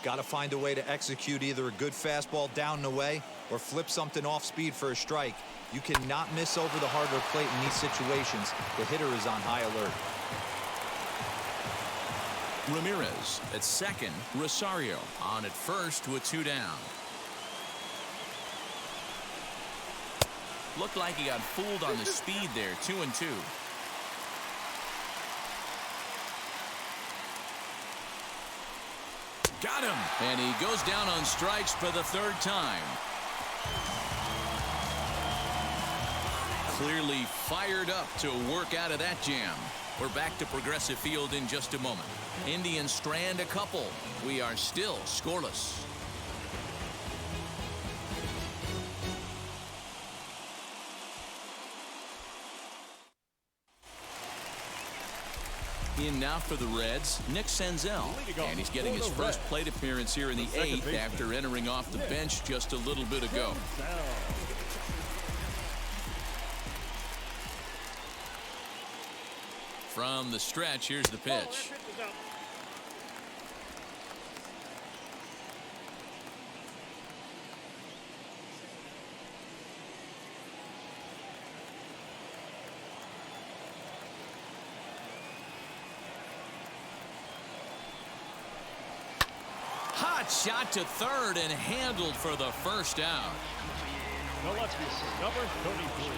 Got to find a way to execute either a good fastball down and away or flip something off speed for a strike. You cannot miss over the hardwood plate in these situations. The hitter is on high alert. Ramirez at second. Rosario on at first with 2 down. Looked like he got fooled on the speed there. 2-2. Got him. And he goes down on strikes for the third time. Clearly fired up to work out of that jam. We're back to Progressive Field in just a moment. Indians strand a couple. We are still scoreless. In now for the Reds, Nick Senzel. And he's getting his first plate appearance here in the 8th after entering off the bench just a little bit ago. From the stretch, here's the pitch. Hot shot to third and handled for the first out. The lefty, number 33.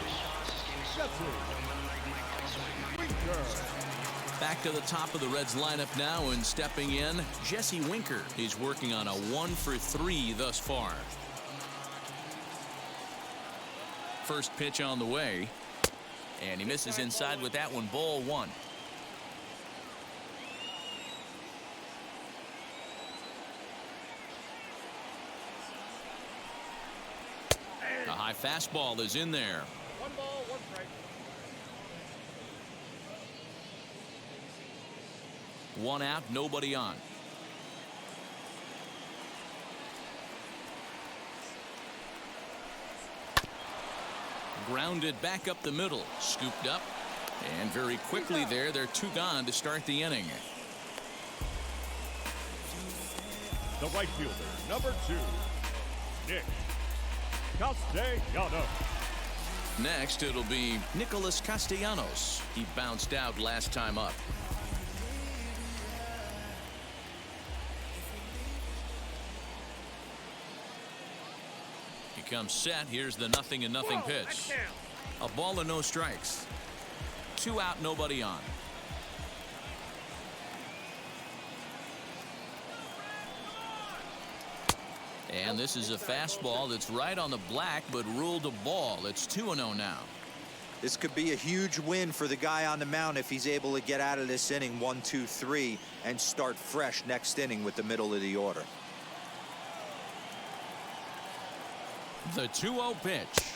Back to the top of the Reds lineup now, and stepping in, Jesse Winker. He's working on a 1-for-3 thus far. First pitch on the way, and he misses inside with that one. Ball 1. A high fastball is in there. 1 ball, 1 strike. 1 out, nobody on. Grounded back up the middle, scooped up, and very quickly there, they're 2 gone to start the inning. The right fielder, number 2, Nick Castellanos. Next, it'll be Nicholas Castellanos. He bounced out last time up. He comes set. Here's the 0-0 pitch. A ball and no strikes. 2 out, nobody on. And this is a fastball that's right on the black, but ruled a ball. It's 2-0 now. This could be a huge win for the guy on the mound if he's able to get out of this inning 1-2-3 and start fresh next inning with the middle of the order. The 2-0 pitch.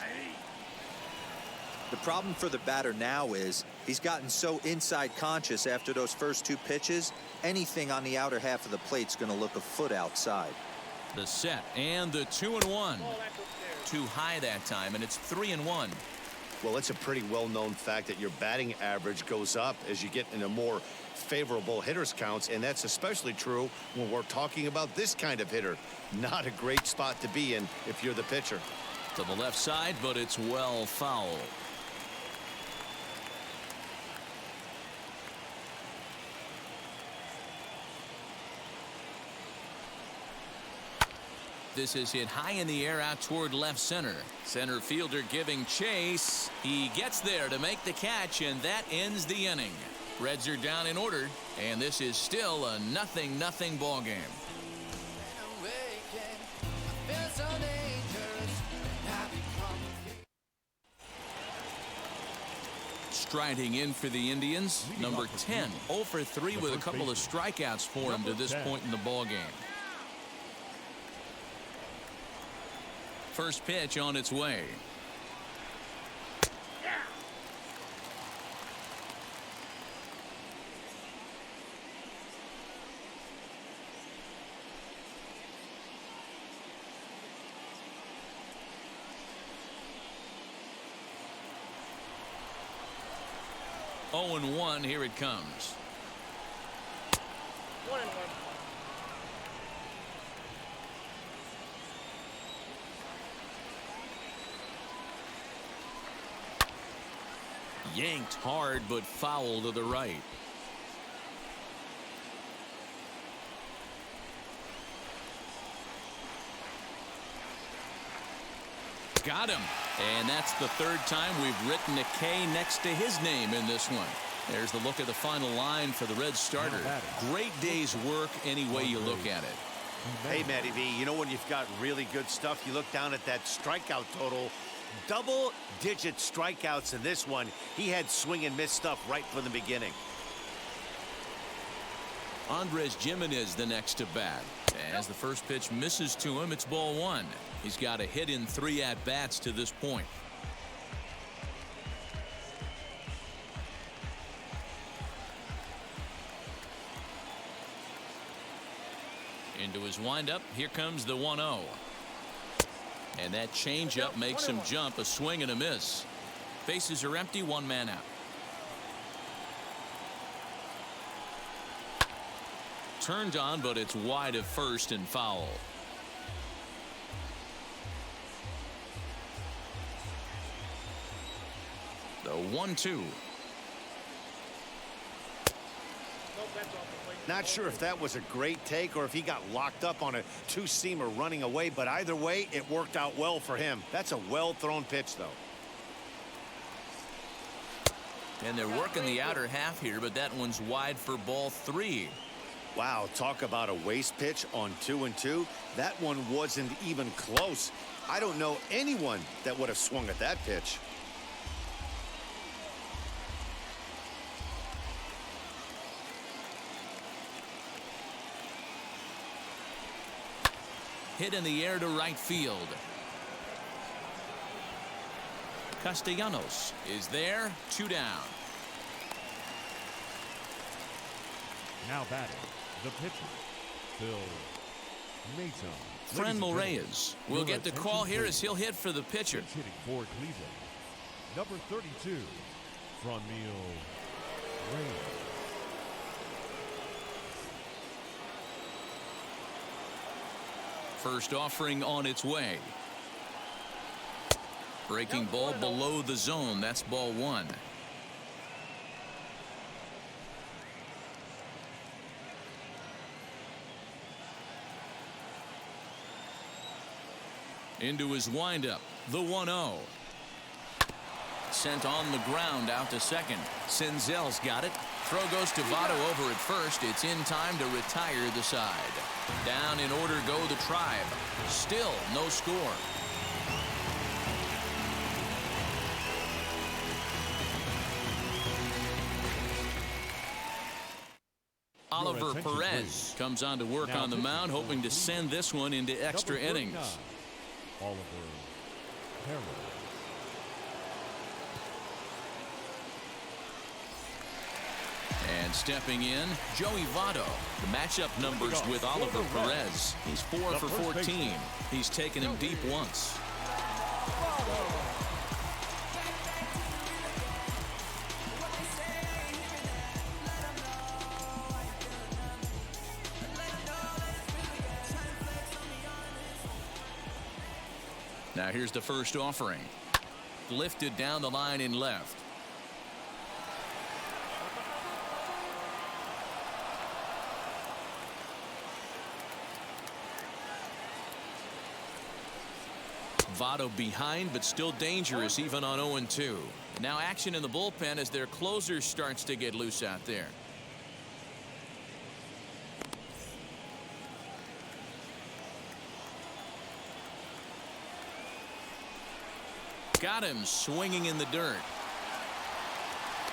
The problem for the batter now is he's gotten so inside conscious after those first 2 pitches. Anything on the outer half of the plate's going to look a foot outside. The set and the 2-1. Too high that time, and it's 3-1. Well, it's a pretty well-known fact that your batting average goes up as you get into more favorable hitters counts, and that's especially true when we're talking about this kind of hitter. Not a great spot to be in if you're the pitcher. To the left side, but it's well foul. This is hit high in the air out toward left center. Center fielder giving chase. He gets there to make the catch, and that ends the inning. Reds are down in order, and this is still a 0-0 ball game. Striding in for the Indians, number 10, 0 for 3 with a couple of strikeouts for him to this point in the ball game. First pitch on its way. Oh, 0-1, here it comes. 1-1. Yanked hard, but foul to the right. Got him. And that's the third time we've written a K next to his name in this one. There's the look at the final line for the Reds starter. Great day's work any way you look at it. Hey, Matty V, you know when you've got really good stuff, you look down at that strikeout total. Double-digit strikeouts in this one. He had swing and miss stuff right from the beginning. Andres Gimenez the next to bat. As the first pitch misses to him, it's ball one. He's got a hit in 3 at-bats to this point. Into his windup, here comes the 1-0. And that changeup makes him jump, a swing and a miss. Bases are empty, 1 man out. Turned on, but it's wide of first and foul. The 1-2. Not sure if that was a great take or if he got locked up on a two-seamer running away, but either way, it worked out well for him. That's a well-thrown pitch, though. And they're working the outer half here, but that one's wide for ball 3. Wow, talk about a waste pitch on 2-2. That one wasn't even close. I don't know anyone that would have swung at that pitch. Hit in the air to right field. Castellanos is there, 2 down. Now batting, the pitcher, Phil Maton. Franmil Reyes will get the call here as he'll hit for the pitcher. Hitting for Cleveland, number 32, Franmil Reyes. First offering on its way. Breaking ball below the zone. That's ball 1. Into his windup. The 1-0. Sent on the ground out to second. Senzel's got it. Throw goes to Votto over at first. It's in time to retire the side. Down in order go the Tribe. Still no score. Oliver Perez comes on to work on the mound, hoping to send this one into extra innings. Oliver Perez. And stepping in, Joey Votto. The matchup numbers with Oliver Perez. He's 4 for 14. He's taken him deep once. Now here's the first offering. Lifted down the line in left. Votto behind, but still dangerous even on 0-2. Now action in the bullpen as their closer starts to get loose out there. Got him swinging in the dirt.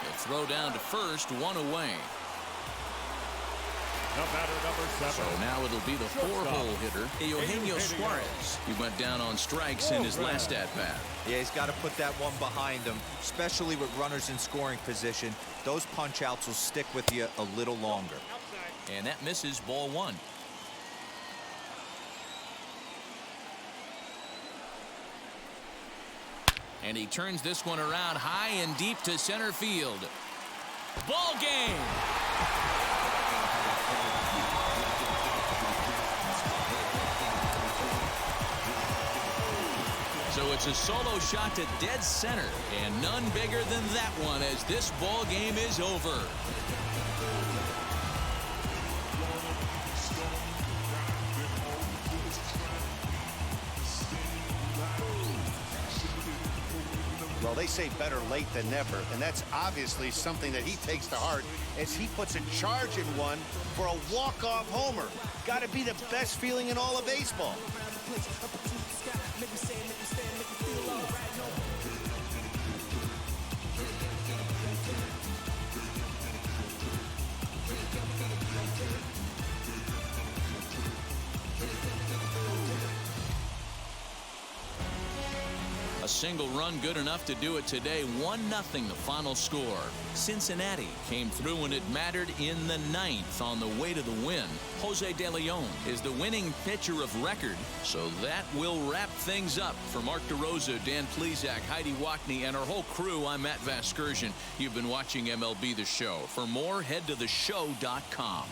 The throw down to first, 1 away. The batter, number 7. So now it'll be the 4-hole hitter, Eugenio Suarez. He went down on strikes in his last at-bat. Yeah, he's got to put that one behind him, especially with runners in scoring position. Those punch-outs will stick with you a little longer. And that misses, ball 1. And he turns this one around high and deep to center field. Ball game! So it's a solo shot to dead center, and none bigger than that one as this ball game is over. Well, they say better late than never, and that's obviously something that he takes to heart as he puts a charge in one for a walk-off homer. Got to be the best feeling in all of baseball. A single run good enough to do it today. 1-0 the final score. Cincinnati came through when it mattered in the 9th on the way to the win. Jose De Leon is the winning pitcher of record. So that will wrap things up. For Mark DeRosa, Dan Plesac, Heidi Wackney, and our whole crew, I'm Matt Vasgersian. You've been watching MLB The Show. For more, head to theshow.com.